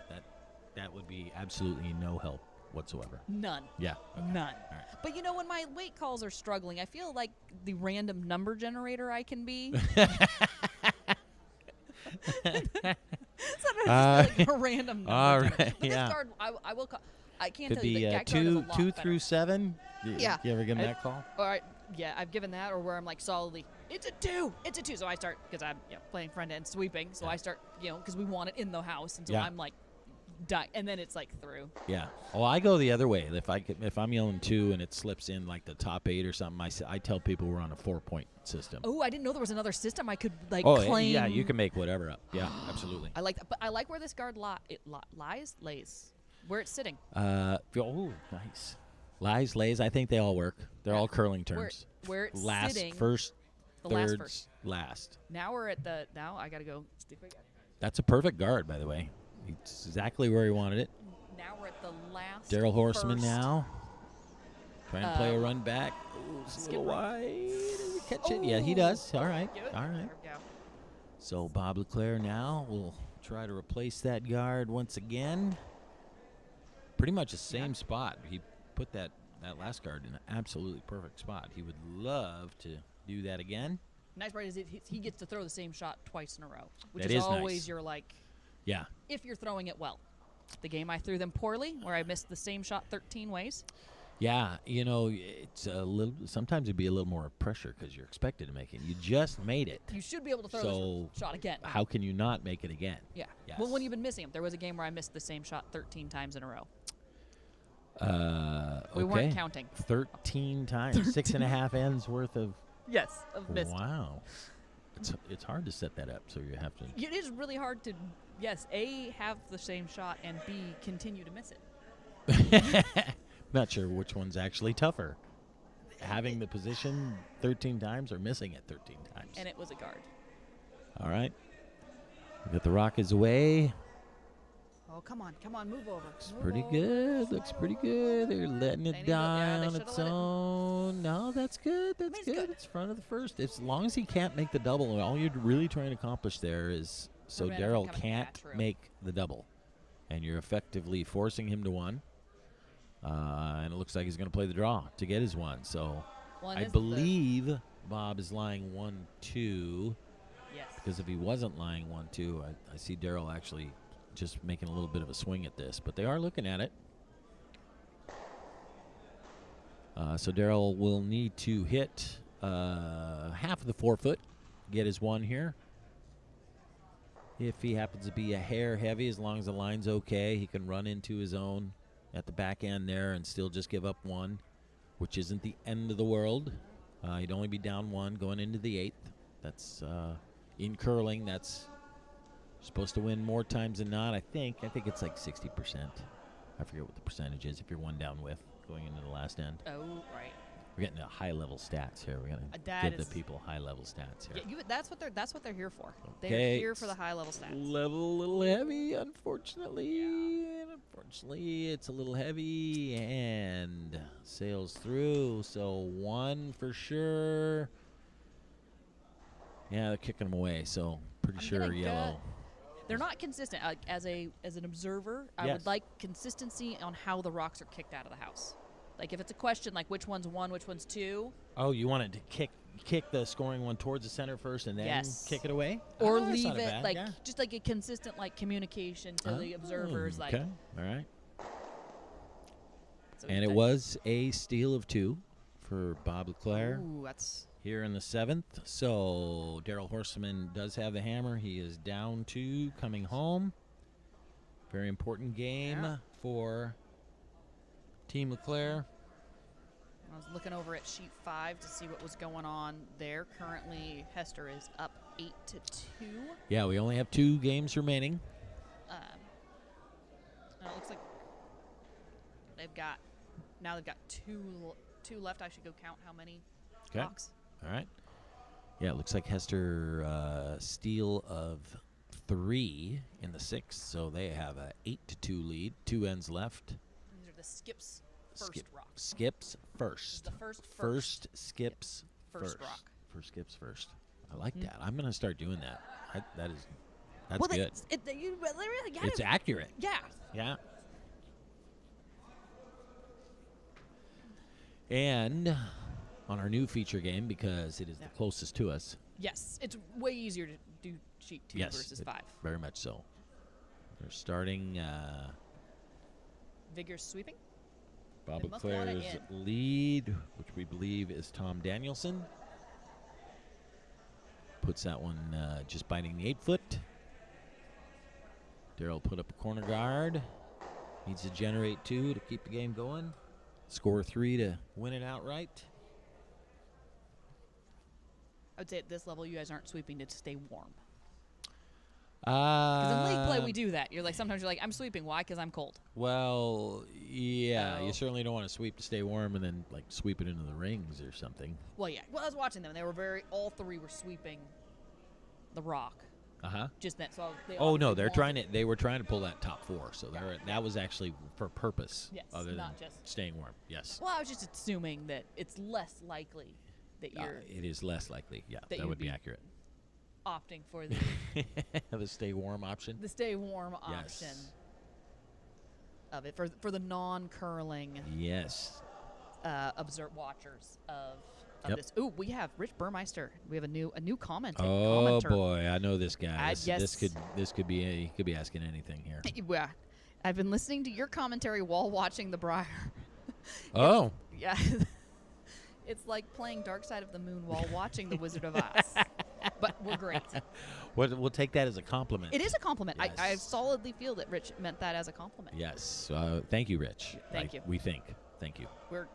that would be absolutely no help whatsoever. None. Yeah. Okay. None. All right. But when my weight calls are struggling, I feel like the random number generator I can be. Sometimes I just feel like a random number all generator. right, But yeah. this card, I will call. I can't Could tell you be that card is a 2 lot better. through 7. Yeah. You ever get that call? All right. Yeah, I've given that, or where I'm like solidly, it's a 2. So I start, because I'm playing front end sweeping, so I start, because we want it in the house, and so Yeah. I'm like, die, and then it's like through. Yeah. Oh, I go the other way. If I'm yelling 2 and it slips in like the top 8 or something, I tell people we're on a 4-point system. Oh, I didn't know there was another system I could like Oh, claim. yeah, you can make whatever up. Yeah, absolutely. I like that, but I like where this guard lays, where it's sitting. Oh, nice. Lies, lays. I think they all work. They're all curling Where, terms. where it's Last, sitting. first, the last thirds, first. last. Now we're at the. Now I gotta go. Stick with it. That's a perfect guard, by the way. It's exactly where he wanted it. Now we're at the last. Daryl Horsman first. now. Trying to play a run back. Ooh, it's a skip little right. wide. Does he catch it? Yeah, he does. All right. Good. All right. There we go. So Bob LeClair now will try to replace that guard once again. Pretty much the same spot. He put that that last card in an absolutely perfect spot. He would love to do that again. Nice part is he gets to throw the same shot twice in a row, which That is is always nice. your, like, Yeah. if you're throwing it well. The game I threw them poorly, where I missed the same shot 13 ways. Yeah, you know, it's a little. Sometimes it'd be a little more pressure because you're expected to make it. You just made it. You should be able to throw So this shot again. how can you not make it again? Yeah. Yes. Well, when you've been missing them, there was a game where I missed the same shot 13 times in a row. We weren't Okay. counting. 13 times. 6.5 ends worth of. Yes, of missed. Wow. It's hard to set that up, so you have to. It is really hard to, yes, A, have the same shot, and B, continue to miss it. Not sure which one's actually tougher. Having the position 13 times or missing it 13 times. And it was a guard. All right. We got the rockets away. Oh, come on, move over. Looks Move pretty over. good. Looks pretty good. They're letting They it need to- yeah, die they on should've its let it- own. No, that's good. That's it's good. good. It's front of the first. As long as he can't make the double, all you're really trying to accomplish there is so Prevent it Daryl from coming can't back, true. make the double. And you're effectively forcing him to one. And it looks like he's going to play the draw to get his one. So Well, and I this is believe Bob is lying 1-2. Yes. Because if he wasn't lying 1-2, I see Daryl actually just making a little bit of a swing at this. But they are looking at it. So Daryl will need to hit half of the 4-foot, get his one here. If he happens to be a hair heavy, as long as the line's okay, he can run into his own at the back end there and still just give up one, which isn't the end of the world. He'd only be down one going into the 8th. That's in curling. That's supposed to win more times than not. I think it's like 60%. I forget what the percentage is if you're one down with going into the last end. Oh, right. We're getting to high-level stats here. We're gonna That give the is- people high-level stats here. Yeah, that's what they're here for. Okay. They're here for the high level stats. Level a little heavy, unfortunately. And unfortunately, it's a little heavy and sails through. So one for sure. Yeah, they're kicking them away. So pretty I'm sure gonna yellow. gut- They're not consistent. As an observer, I Yes. would like consistency on how the rocks are kicked out of the house. Like if it's a question like which one's 1, which one's 2, Oh, you wanted to kick the scoring one towards the center first and then Yes. kick it away? or Ah, that's leave not it bad, like yeah. just like a consistent like communication to the observers. Like, Okay, all right. so And it that- was a steal of 2 for Bob LeClair. Ooh, that's Here in the 7th. So Daryl Horsman does have the hammer. He is down 2 coming home. Very important game Yeah. for Team LeClair. I was looking over at sheet 5 to see what was going on there. Currently, Hester is up 8-2. Yeah, we only have 2 games remaining. And it looks like they've got two left. I should go count how many Okay. rocks. All right. Yeah, it looks like Hester steal of 3 in the 6th, so they have a 8-2 lead. 2 ends left. These are the skips first rocks. Skips first. The first skips First first. rock. First skips first. I like that. I'm gonna start doing that. That's well, good. You really got It's it. accurate. Yeah. Yeah. And on our new feature game, because it is the closest to us. Yes, it's way easier to do sheet 2 Yes, versus it- 5. Very much so. They're starting Vigorous sweeping. Bob They must want it LeClair's in. lead, which we believe is Tom Danielson. Puts that one just biting the 8-foot. Daryl put up a corner guard. Needs to generate 2 to keep the game going. Score 3 to win it outright. I would say at this level, you guys aren't sweeping to stay warm. Because in league play, we do that. You're like, sometimes you're like, I'm sweeping. Why? Because I'm cold. Well, yeah, Oh. you certainly don't want to sweep to stay warm and then like sweep it into the rings or something. Well, yeah. Well, I was watching them. They were all 3 were sweeping the rock. Uh-huh. Just that. So they Oh no, obviously they were trying to pull that top 4, so that was actually for purpose Yes, other than not just- staying warm. Yes. Well, I was just assuming that it's less likely that you're It is less likely. Yeah, that you'd would be be accurate. opting for the, The stay warm option. the stay warm Yes. option of it for the non-curling Yes. watchers of Yep. this. Ooh, we have Rich Burmeister. We have a new commenter. Oh boy, I know this guy. yes. This could be he could be asking anything here. Yeah, I've been listening to your commentary while watching the Briar. Oh. Yeah. It's like playing Dark Side of the Moon while watching The Wizard of Oz. But we're great. We'll take that as a compliment. It is a compliment. Yes. I solidly feel that Rich meant that as a compliment. Yes. Thank you, Rich. Thank you. We think. Thank you. We're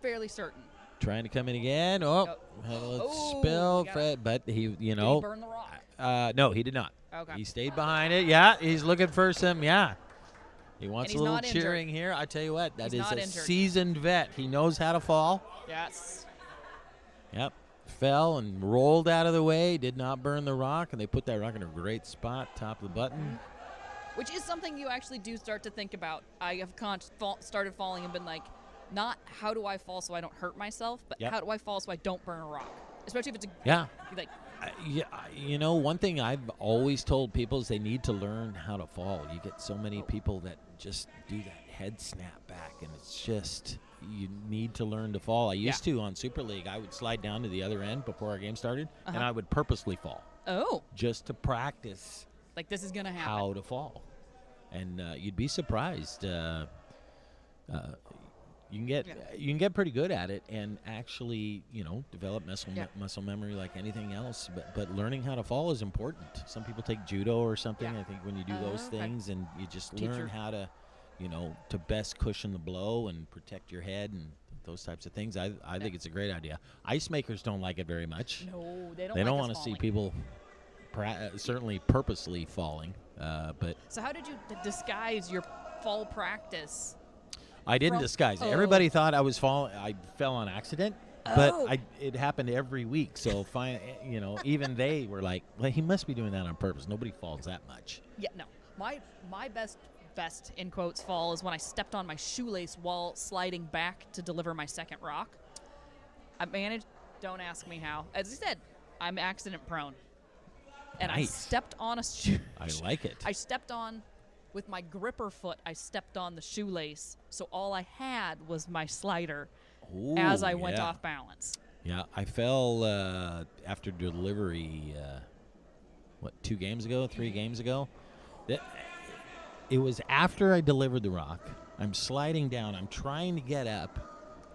fairly certain. Trying to come in again. Oh, had a little spill, Fred. But he, Did he burn the rock? No, he did not. Okay. He stayed behind it. Yeah, he's looking for some. Yeah. He wants a he's little not injured. cheering here. I tell you what, that He's is not a injured. seasoned vet. He knows how to fall. Yes. Yep. Fell and rolled out of the way, did not burn the rock, and they put that rock in a great spot, top of the button. Which is something you actually do start to think about. I have started falling and been like, not how do I fall so I don't hurt myself, but Yep. how do I fall so I don't burn a rock? Especially if it's a Yeah. like Yeah, you know, one thing I've always told people is they need to learn how to fall. You get so many people that just do that head snap back, and it's just you need to learn to fall. I used to on Super League. I would slide down to the other end before our game started, and I would purposely fall just to practice like this is gonna happen. how to fall. And you'd be surprised. You can get pretty good at it and actually, develop muscle memory like anything else. But learning how to fall is important. Some people take judo or something. Yeah. I think when you do those things and you just Teacher. learn how to, to best cushion the blow and protect your head and those types of things. I think it's a great idea. Ice makers don't like it very much. No, they don't. They don't want want to see people certainly purposely falling. But So how did you disguise your fall practice? I didn't disguise it. Everybody thought I was falling. I fell on accident, but it happened every week. So even they were like, "Well, he must be doing that on purpose." Nobody falls that much. Yeah, no. My best in quotes fall is when I stepped on my shoelace while sliding back to deliver my second rock. I managed. Don't ask me how. As I said, I'm accident prone, and I Nice. stepped on a I like it. I stepped on. With my gripper foot, I stepped on the shoelace, so all I had was my slider as I went off balance. Yeah, I fell after delivery, 3 games ago? It was after I delivered the rock. I'm sliding down. I'm trying to get up,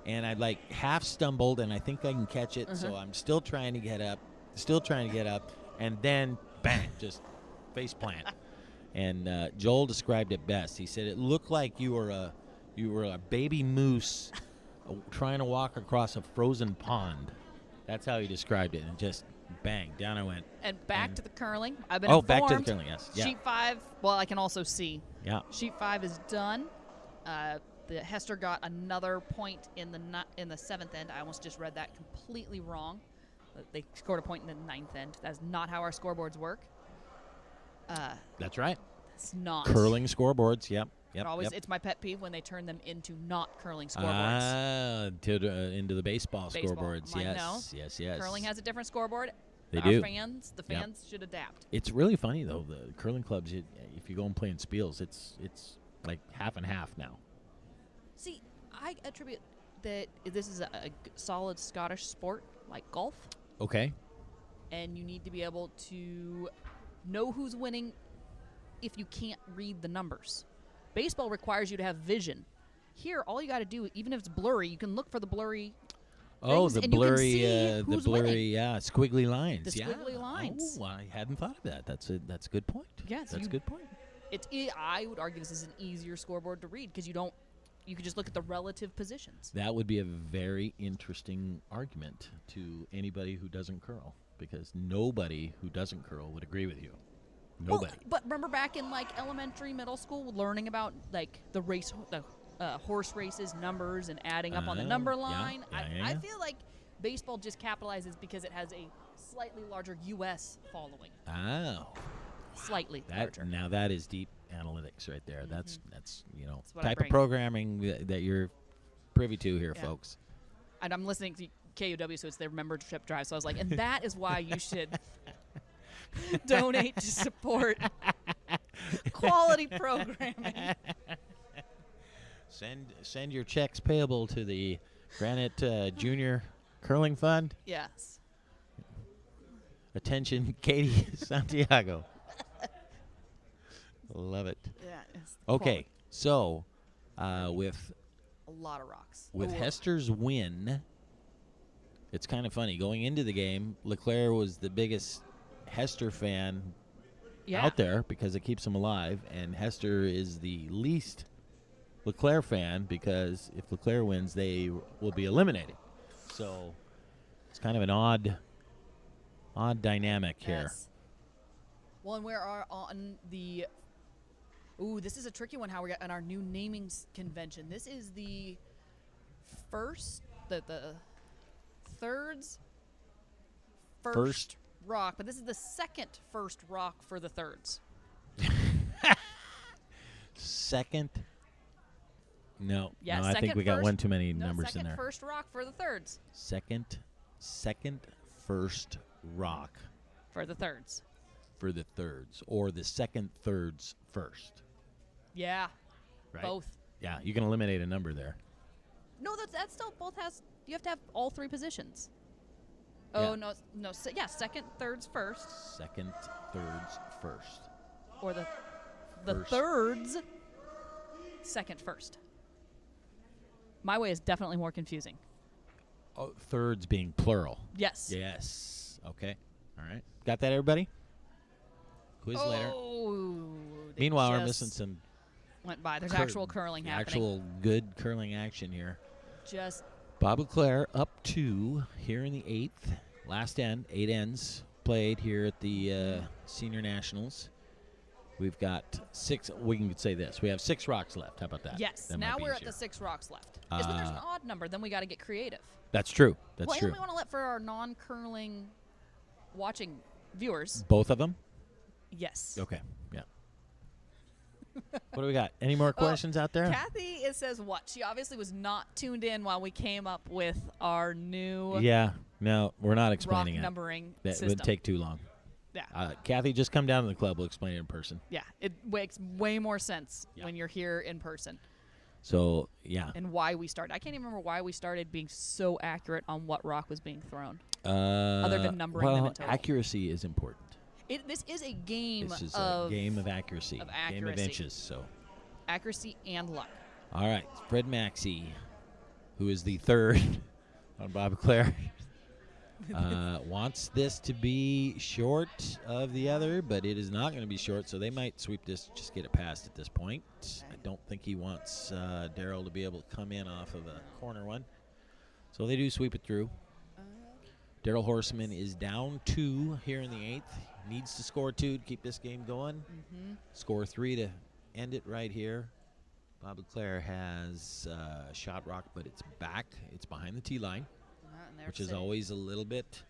and I half stumbled, and I think I can catch it, so I'm still trying to get up, and then, bang, just face plant. And Joel described it best. He said it looked like you were a baby moose trying to walk across a frozen pond. That's how he described it. And just bang, down I went. And back to the curling. I've been informed. Back to the curling. Yes. Yeah. Sheet 5. Well, I can also see. Yeah. Sheet 5 is done. The Hester got another point in the 7th end. I almost just read that completely wrong. They scored a point in the 9th end. That's not how our scoreboards work. That's right. It's not. Curling scoreboards. Yep. It's my pet peeve when they turn them into not curling scoreboards. Into the baseball scoreboards. I'm like, yes. no. Yes. Curling has a different scoreboard. They Our do. The fans should adapt. It's really funny though. The curling clubs, if you go and play in Spiels, it's like half and half now. See, I attribute that this is a solid Scottish sport like golf. Okay. And you need to be able to know who's winning if you can't read the numbers. Baseball requires you to have vision. Here, all you got to do, even if it's blurry, you can look for the blurry things, The and blurry, you can see who's winning. squiggly lines. The squiggly lines. Oh, I hadn't thought of that. That's a good point. Yes, that's a good point. I would argue this is an easier scoreboard to read because you could just look at the relative positions. That would be a very interesting argument to anybody who doesn't curl, because nobody who doesn't curl would agree with you. Nobody. Well, but remember back in elementary, middle school, learning about the horse races, numbers, and adding up on the number line. I feel like baseball just capitalizes because it has a slightly larger U.S. following. Oh. Slightly larger. Now that is deep analytics right there. Mm-hmm. That's what I type of bring. programming that you're privy to here, folks. And I'm listening to KUW, so it's their membership drive. So I was like, and that is why you should donate to support quality programming. Send your checks payable to the Granite Junior Curling Fund. Yes. Attention, Katie Santiago. Love it. Yeah. It's Okay, so with a lot of rocks. Hester's win, it's kind of funny. Going into the game, LeClair was the biggest Hester fan out there because it keeps him alive, and Hester is the least LeClair fan because if LeClair wins, they will be eliminated. So it's kind of an odd dynamic here. Yes. Well, and we are on the. Ooh, this is a tricky one. How we got on our new naming convention. This is the first, the thirds first rock, but this is the second first rock for the thirds. Second. No, Yeah, no, I think we got one too many numbers in there. Second first rock for the thirds. Second first rock For the thirds. for the thirds, or the second thirds first. Yeah. Right? Both. Yeah, you can eliminate a number there. No, that still both has. You have to have all three positions. Yeah. Oh no. Second thirds first, Second thirds first. or the First. thirds second first. My way is definitely more confusing. Oh, thirds being plural. Yes. Yes. Okay. All right. Got that, everybody? Quiz later. Oh. they Meanwhile, we're just missing some went by. There's actual curling happening. actual good curling action here. Just Bob LeClair up 2 here in the 8th. Last end, 8 ends played here at the Senior Nationals. We've got 6. We can say this. We have 6 rocks left. How about that? yes. That might Now be we're easier. at the 6 rocks left. Yes, but there's an odd number. Then we got to get creative. That's true. That's well, true. and we want to let for our non-curling watching viewers. Both of them? Yes. Okay. Yeah. What do we got? Any more questions out there? Kathy, it says what? She obviously was not tuned in while we came up with our new Yeah. No, we're not rock explaining it. numbering That system. would take too long. Yeah. Kathy, just come down to the club. We'll explain it in person. Yeah. It makes way more sense Yeah. when you're here in person So, yeah. and why we started. I can't even remember why we started being so accurate on what rock was being thrown. Other than numbering them in total. accuracy is important. This is a game This is of a game of accuracy. of Game of accuracy. inches. So, accuracy and luck. all right. Fred Maxey, who is the third on Bob LeClair, wants this to be short of the other, but it is not going to be short, so they might sweep this, just get it past at this point. I don't think he wants Daryl to be able to come in off of a corner one. So they do sweep it through. Daryl Horsman is down 2 here in the 8th. Needs to score 2 to keep this game going. Mm-hmm. Score 3 to end it right here. Bob LeClair has shot rock, but it's back. It's behind the tee line, And they're which is sitting- always a little bit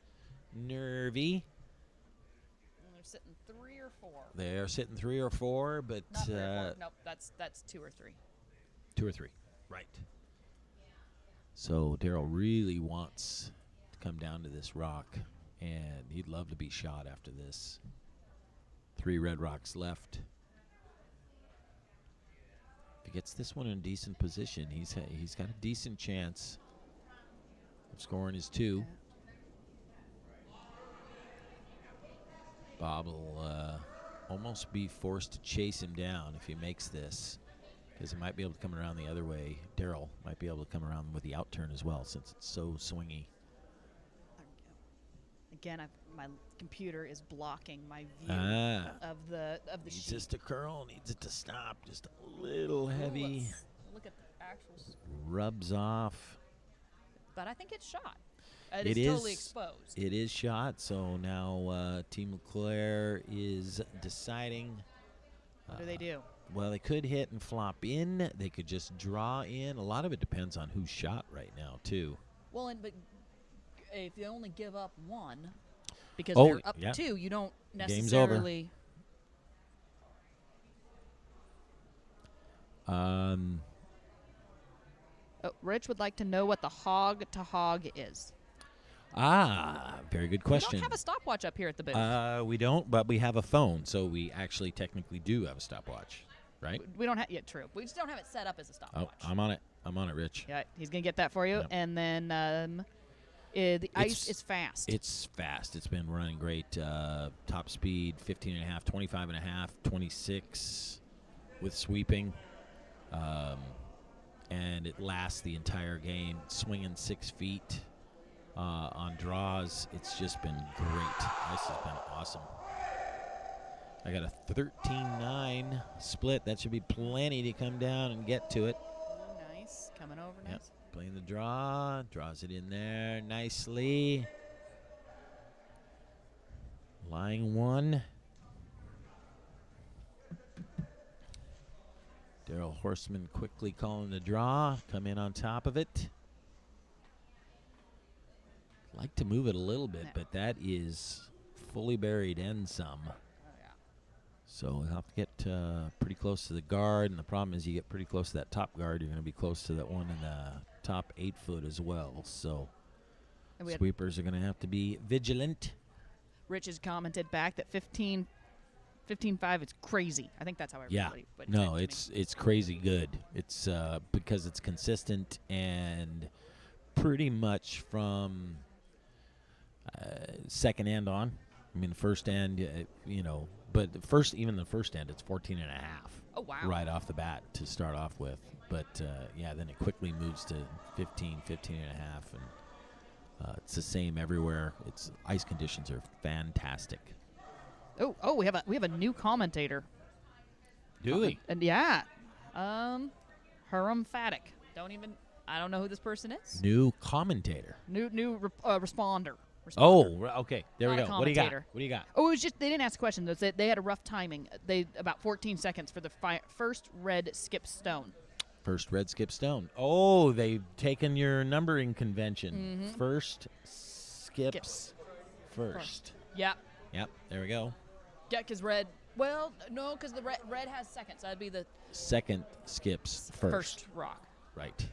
nervy. and they're sitting 3 or 4. They are sitting 3 or 4, but Not 3 or 4. Nope, that's 2 or 3. 2 or 3. Right. So Daryl really wants to come down to this rock, and he'd love to be shot after this. 3 red rocks left. If he gets this one in a decent position, he's got a decent chance of scoring his 2. Bob will almost be forced to chase him down if he makes this, because he might be able to come around the other way. Daryl might be able to come around with the outturn as well, since it's so swingy. Again, my computer is blocking my view of the Needs sheet. this to curl, needs it to stop, just a little heavy. Let's look at the actual. Rubs off. But I think it's shot. It is totally is. exposed. It is shot, so now Team LeClair is deciding. What do they do? Well, they could hit and flop in. They could just draw in. A lot of it depends on who's shot right now, too. Well, but if you only give up 1, because Oh, they're up yeah. 2, you don't Game's over. necessarily. Rich would like to know what the hog to hog is. Very good question. We don't have a stopwatch up here at the booth. We don't, but we have a phone, so we actually technically do have a stopwatch. right? We don't have true. We just don't have it set up as a Oh, stopwatch. I'm on it. I'm on it, Rich. Yeah, he's gonna get that for you, Yep. and then the ice is fast. It's fast. It's been running great. Top speed 15.5, 25.5, 26 with sweeping, and it lasts the entire game. Swinging 6 feet on draws. It's just been great. This has been awesome. I got a 13-9 split. That should be plenty to come down and get to it. Nice, coming over. Yep. Nice. Playing the draw. Draws it in there nicely. Lying one. Daryl Horsman quickly calling the draw. Come in on top of it. Like to move it a little bit, but that is fully buried and some. Oh, yeah. So we'll have to get pretty close to the guard, and the problem is you get pretty close to that top guard, you're going to be close to that one in the top 8 foot as well. So And we had sweepers are going to have to be vigilant. Rich has commented back that 15.5 is crazy. I think that's how Yeah, everybody. But no, it's crazy good. It's because it's consistent and pretty much from second end on. I mean, the first end, but even the first end, it's 14.5. Oh wow! Right off the bat to start off with. But, then it quickly moves to 15.5, and it's the same everywhere. Ice conditions are fantastic. Oh, we have a new commentator. Do we? And yeah, Huram Fatic. I don't know who this person is. New commentator. New responder. Oh, okay. There we Not go. a What do you got? commentator. What do you got? Oh, it was just they didn't ask questions. They had a rough timing. They about 14 seconds for the first red skip stone. First red skip stone. Oh, they've taken your numbering convention. Mhm. First skips first. Yep. Yep, there we go. Yeah, because red. Well, no, because the red has seconds. So that'd be the Second skips first. rock. Right.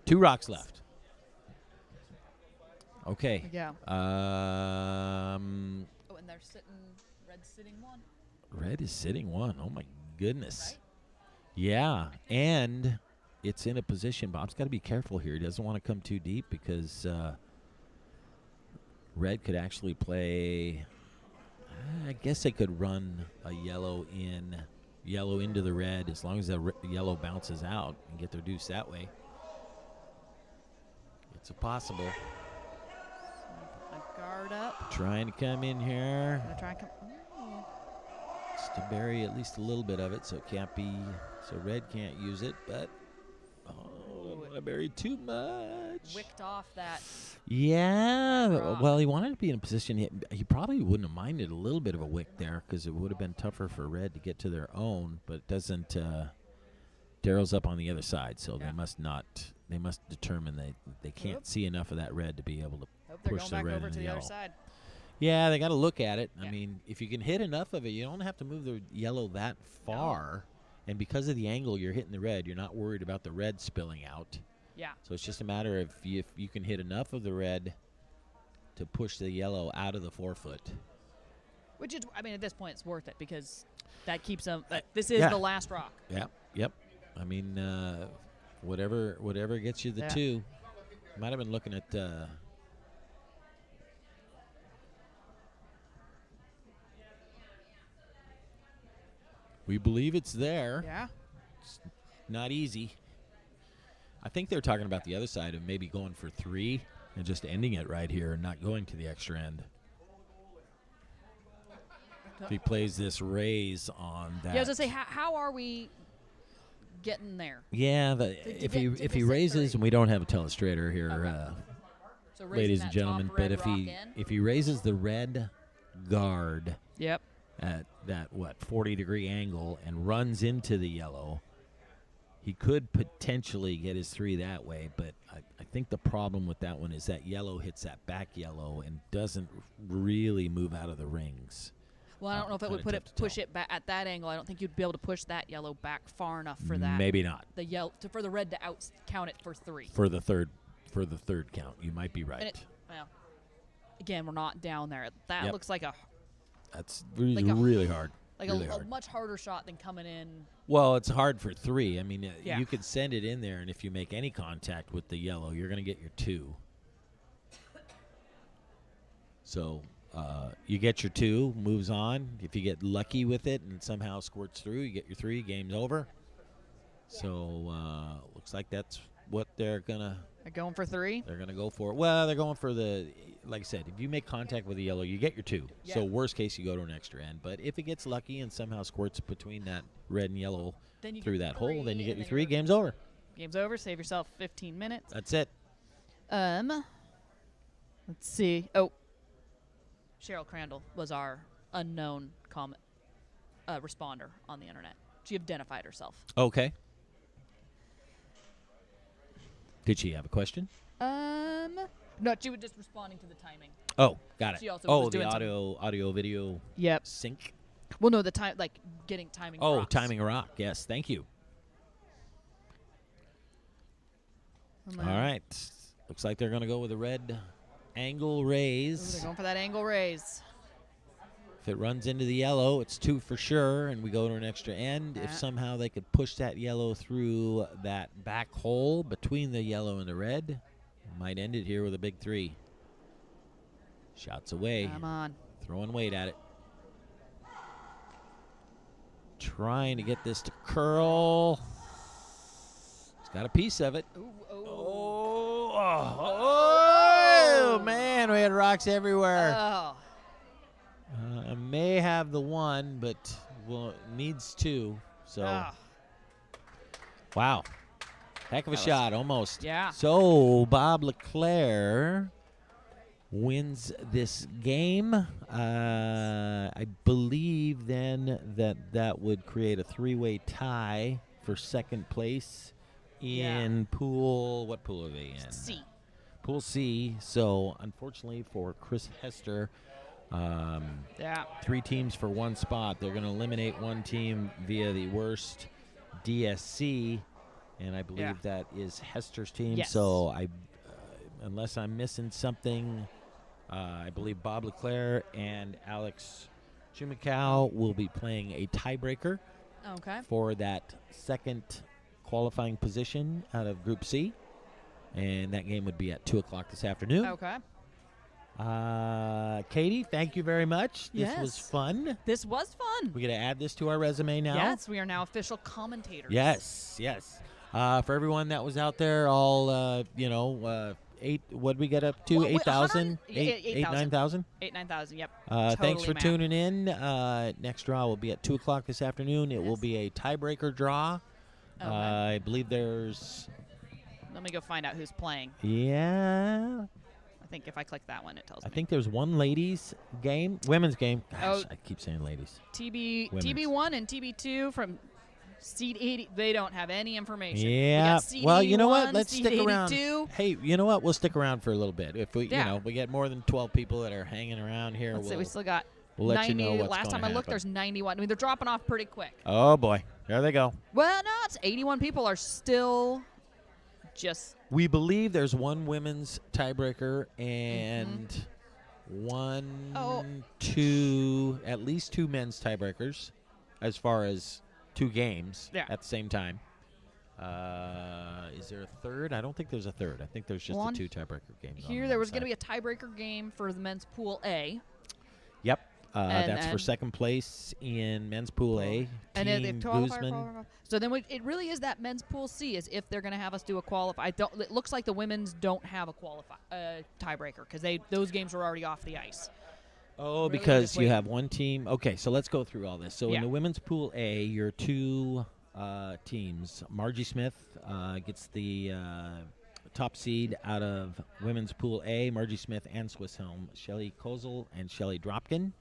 2 rocks left. Okay. Yeah. Um, Oh, and they're red's sitting 1. red is sitting 1. Oh, my goodness. Right? Yeah, and it's in a position. Bob's got to be careful here. He doesn't want to come too deep because red could actually play. I guess they could run a yellow into the red as long as the yellow bounces out and get their deuce that way. It's a possible. A guard up. Trying to come in here. Gonna try and come. Ooh. Just to bury at least a little bit of it so it can't be. So red can't use it, but I buried too much. Wicked off that. Yeah, rock. well, he wanted to be in a position. He probably wouldn't have minded a little bit of a wick there because it would have been tougher for red to get to their own. But it doesn't. Daryl's up on the other side, so Yeah. they must not. They must determine they can't see enough of that red to be able to Hope they're push going the back red over and to the the other yellow. side. Yeah, they got to look at it. Yeah. I mean, if you can hit enough of it, you don't have to move the yellow that far. And because of the angle you're hitting the red, you're not worried about the red spilling out. Yeah. So it's just a matter of if you can hit enough of the red to push the yellow out of the 4 foot. Which is, I mean, at this point, it's worth it because that keeps them. This is Yeah. the last rock. Yep. I mean, whatever gets you the Yeah. 2. Might have been looking at. We believe it's there. Yeah. It's not easy. I think they're talking about the other side of maybe going for 3 and just ending it right here and not going to the extra end. If he plays this raise on that. Yeah, I was gonna say, how are we getting there? Yeah, if he get raises, 3. and we don't have a telestrator here, Okay. So raising ladies that and gentlemen, top but red if rock he in. if he raises the red guard Yep. at that 40-degree angle and runs into the yellow, he could potentially get his 3 that way, but I think the problem with that one is that yellow hits that back yellow and doesn't really move out of the rings. Well, I don't know if it would kinda tough to push tell. it back at that angle. I don't think you'd be able to push that yellow back far enough for that. Maybe not The yellow for the red to out count it for 3. for the third count. You might be right. And well, again, we're not down there. That Yep. looks like a That's really, like a- really hard. Like Really a hard. much harder shot than coming in. Well, it's hard for 3. I mean, Yeah. you could send it in there, and if you make any contact with the yellow, you're going to get your 2. So you get your 2, moves on. If you get lucky with it and somehow squirts through, you get your 3, game's over. So looks like that's what they're going to... They're going for 3. They're going to go for it. Well, they're going for the... Like I said, if you make contact with the yellow, you get your 2. Yeah. So worst case, you go to an extra end. But if it gets lucky and somehow squirts between that red and yellow Then you through get that hole, 3, then you get and your then 3. you're- Game's over. Game's over. Save yourself 15 minutes. That's it. Let's see. Oh, Cheryl Crandall was our unknown responder on the internet. She identified herself. Okay. Did she have a question? No, she was just responding to the timing. Oh, got it. She also Oh, was the doing some- audio video Yep. sync. Well, no, the time, like getting timing. Oh, rocks. timing a rock. Yes, thank you. And All then- right. Looks like they're going to go with a red angle Ooh, raise. they're going for that angle raise. If it runs into the yellow, it's 2 for sure, and we go to an extra end. If That. somehow they could push that yellow through that back hole between the yellow and the red, might end it here with a big 3. Shots away. Come on. Throwing weight at it. Trying to get this to curl. It's got a piece of it. Ooh, Oh, man, we had rocks everywhere. Oh. I may have the 1, but needs 2. So, Ah. wow. Heck of a That was- shot, almost. Yeah. So, Bob LeClair wins this game. I believe then that would create a 3-way tie for second place in pool. What pool are they in? C. Pool C. So, unfortunately for Chris Hester, Yeah. 3 teams for 1 spot. They're going to eliminate 1 team via the worst DSC, and I believe that is Hester's team. Yes. So unless I'm missing something, I believe Bob LeClair and Alex Chumikow will be playing a tiebreaker Okay. for that second qualifying position out of Group C, and that game would be at 2 o'clock this afternoon. Okay. Katie, thank you very much. This was Yes. fun. This was fun. We're going to add this to our resume now. Yes, we are now official commentators. Yes, yes. For everyone that was out there, all, 8, what did we get up to? Well, 8,000? 8,000. 9,000? 9,000, yep. Thanks Totally for mapped. tuning in. Next draw will be at 2 o'clock this afternoon. It will Yes. be a tiebreaker draw. Okay. I believe there's, Let me go find out who's playing. yeah, I think if I click that one, it tells I me. think there's one ladies game, women's game. Gosh, Oh. I keep saying ladies. TB1 Women's. and TB2 from seed 80. They don't have any information. Yeah. We got seed Well, you know what? 81, Let's seed stick around. 82. Hey, you know what? We'll stick around for a little bit. If we, Yeah. we get more than 12 people that are hanging around here, Let's see, we'll, we still got we'll let 90. you know what's Last time I gonna looked, happen. there's 91. I mean, they're dropping off pretty quick. Oh boy, there they go. Well, no, it's 81 people are still just We believe there's one women's tiebreaker and Oh. at least 2 men's tiebreakers, as far as 2 games at the same time. Is there a third? I don't think there's a third. I think there's just One. the 2 tiebreaker games. on here. the There men's was going to side. be a tiebreaker game for the men's pool A. Yep. And- That's for and- second place in men's pool A. And then Team the Guzman. So then it really is that men's pool C is if they're going to have us do a qualify. It looks like the women's don't have a tiebreaker because those games were already off the ice. Oh, Really because just you waiting. have one team. Okay, so let's go through all this. So Yeah. in the women's pool A, your 2 teams. Margie Smith gets the top seed out of women's pool A. Margie Smith and Swiss Helm. Shelly Kozel and Shelly Dropkin.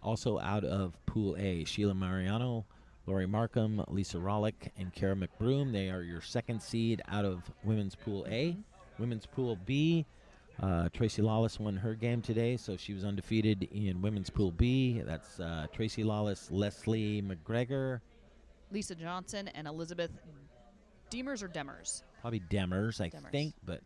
Also out of pool A, Sheila Mariano, Lori Markham, Lisa Rollick, and Kara McBroom. They are your second seed out of women's pool A. Women's pool B, Tracy Lawless won her game today, so she was undefeated in women's pool B. That's Tracy Lawless, Leslie McGregor, Lisa Johnson and Elizabeth Demers or Demers. probably Demers, I Demers. think, but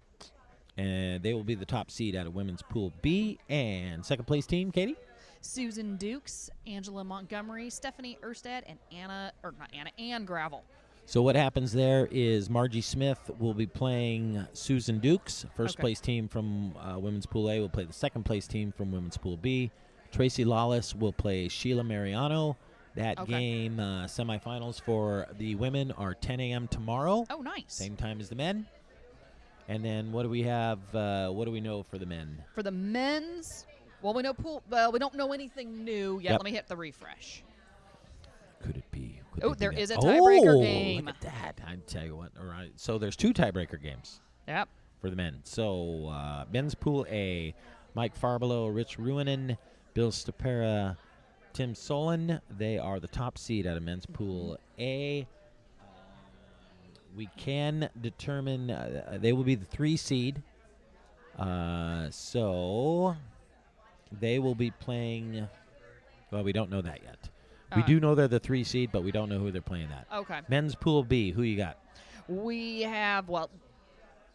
they will be the top seed out of women's pool B. And second place team, Katie? Susan Dukes, Angela Montgomery, Stephanie Erstad, and Ann Gravel. So what happens there is Margie Smith will be playing Susan Dukes. First place team from Women's Pool A will play the second place team from Women's Pool B. Tracy Lawless will play Sheila Mariano. That game, semifinals for the women are 10 a.m. tomorrow. Oh, nice. Same time as the men. And then what do we have? What do we know for the men? For the men's, well, we know pool. Well, we don't know anything new yet. Yep. Let me hit the refresh. Could it be? There is a tiebreaker Oh, game. look at that. I tell you what. All right. So there's 2 tiebreaker games Yep. for the men. So men's pool A, Mike Farbelo, Rich Ruinen, Bill Stapera, Tim Solon. They are the top seed out of men's pool A. We can determine they will be the 3 seed. So they will be playing. Well, we don't know that yet. We do know they're the 3 seed, but we don't know who they're playing at. Okay. Men's pool B, who you got? We have, well,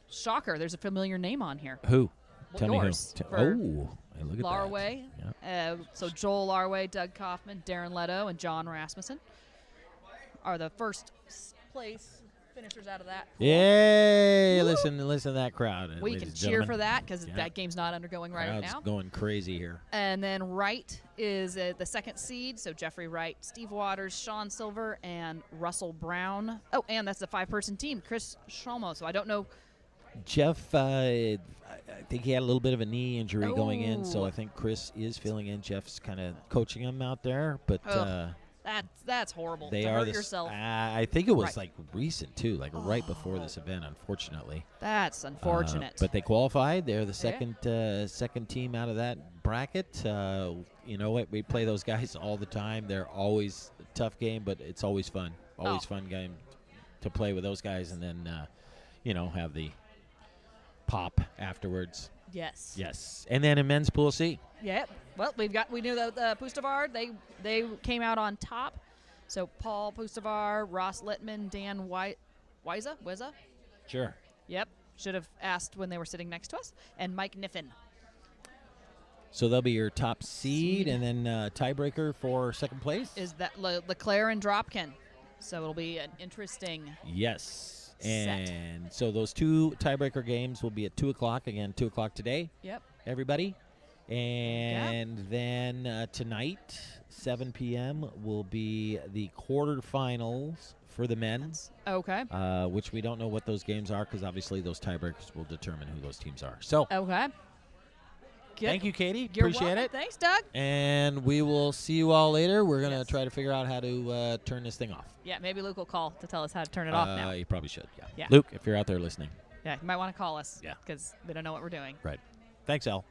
shocker, there's a familiar name on here. Who? Well, Tell yours me who. for Look at Larway. that. So Joel Larway, Doug Kaufman, Darren Leto, and John Rasmussen are the first place finishers out of that pool. Yay! Woo! Listen to that crowd. We ladies can and cheer gentlemen. for that because Yeah. that game's not undergoing right Crowd's now. going crazy here. And then Wright is the second seed. So Jeffrey Wright, Steve Waters, Sean Silver, and Russell Brown. Oh, and that's the 5-person team. Chris Shomo. So I don't know. Jeff, I think he had a little bit of a knee injury going in, so Oh. I think Chris is filling in. Jeff's kind of coaching him out there, but Ugh. That's horrible. they to are hurt the yourself. I think it was Right. like recent too, like right before this event, unfortunately. That's unfortunate. But they qualified. They're the Yeah. second team out of that bracket. You know what? We play those guys all the time. They're always a tough game, but it's always fun. Always fun game to play with those guys, and then have the pop afterwards. yes. Yes, and then in men's pool C. Yep. Well, we knew that the Pustovar, they came out on top. So Paul Pustovar, Ross Littman, Dan Wiza. Sure. Yep. Should have asked when they were sitting next to us. And Mike Niffen. So they'll be your top seed, and then tiebreaker for second place. Is that LeClair and Dropkin. So it'll be an interesting. Yes. Set. And so those 2 tiebreaker games will be at 2 o'clock. Again, 2 o'clock today, Yep. everybody. And then tonight, 7 p.m., will be the quarterfinals for the men, Okay. which we don't know what those games are because obviously those tiebreakers will determine who those teams are. So Okay. Good. thank you, Katie. You're Appreciate welcome. it. Thanks, Doug. And we will see you all later. We're going to Yes. try to figure out how to turn this thing off. Yeah, maybe Luke will call to tell us how to turn it off now. You probably should, yeah. Yeah. Luke, if you're out there listening. Yeah, you might want to call us. Yeah. Because we don't know what we're doing. Right. Thanks, Al.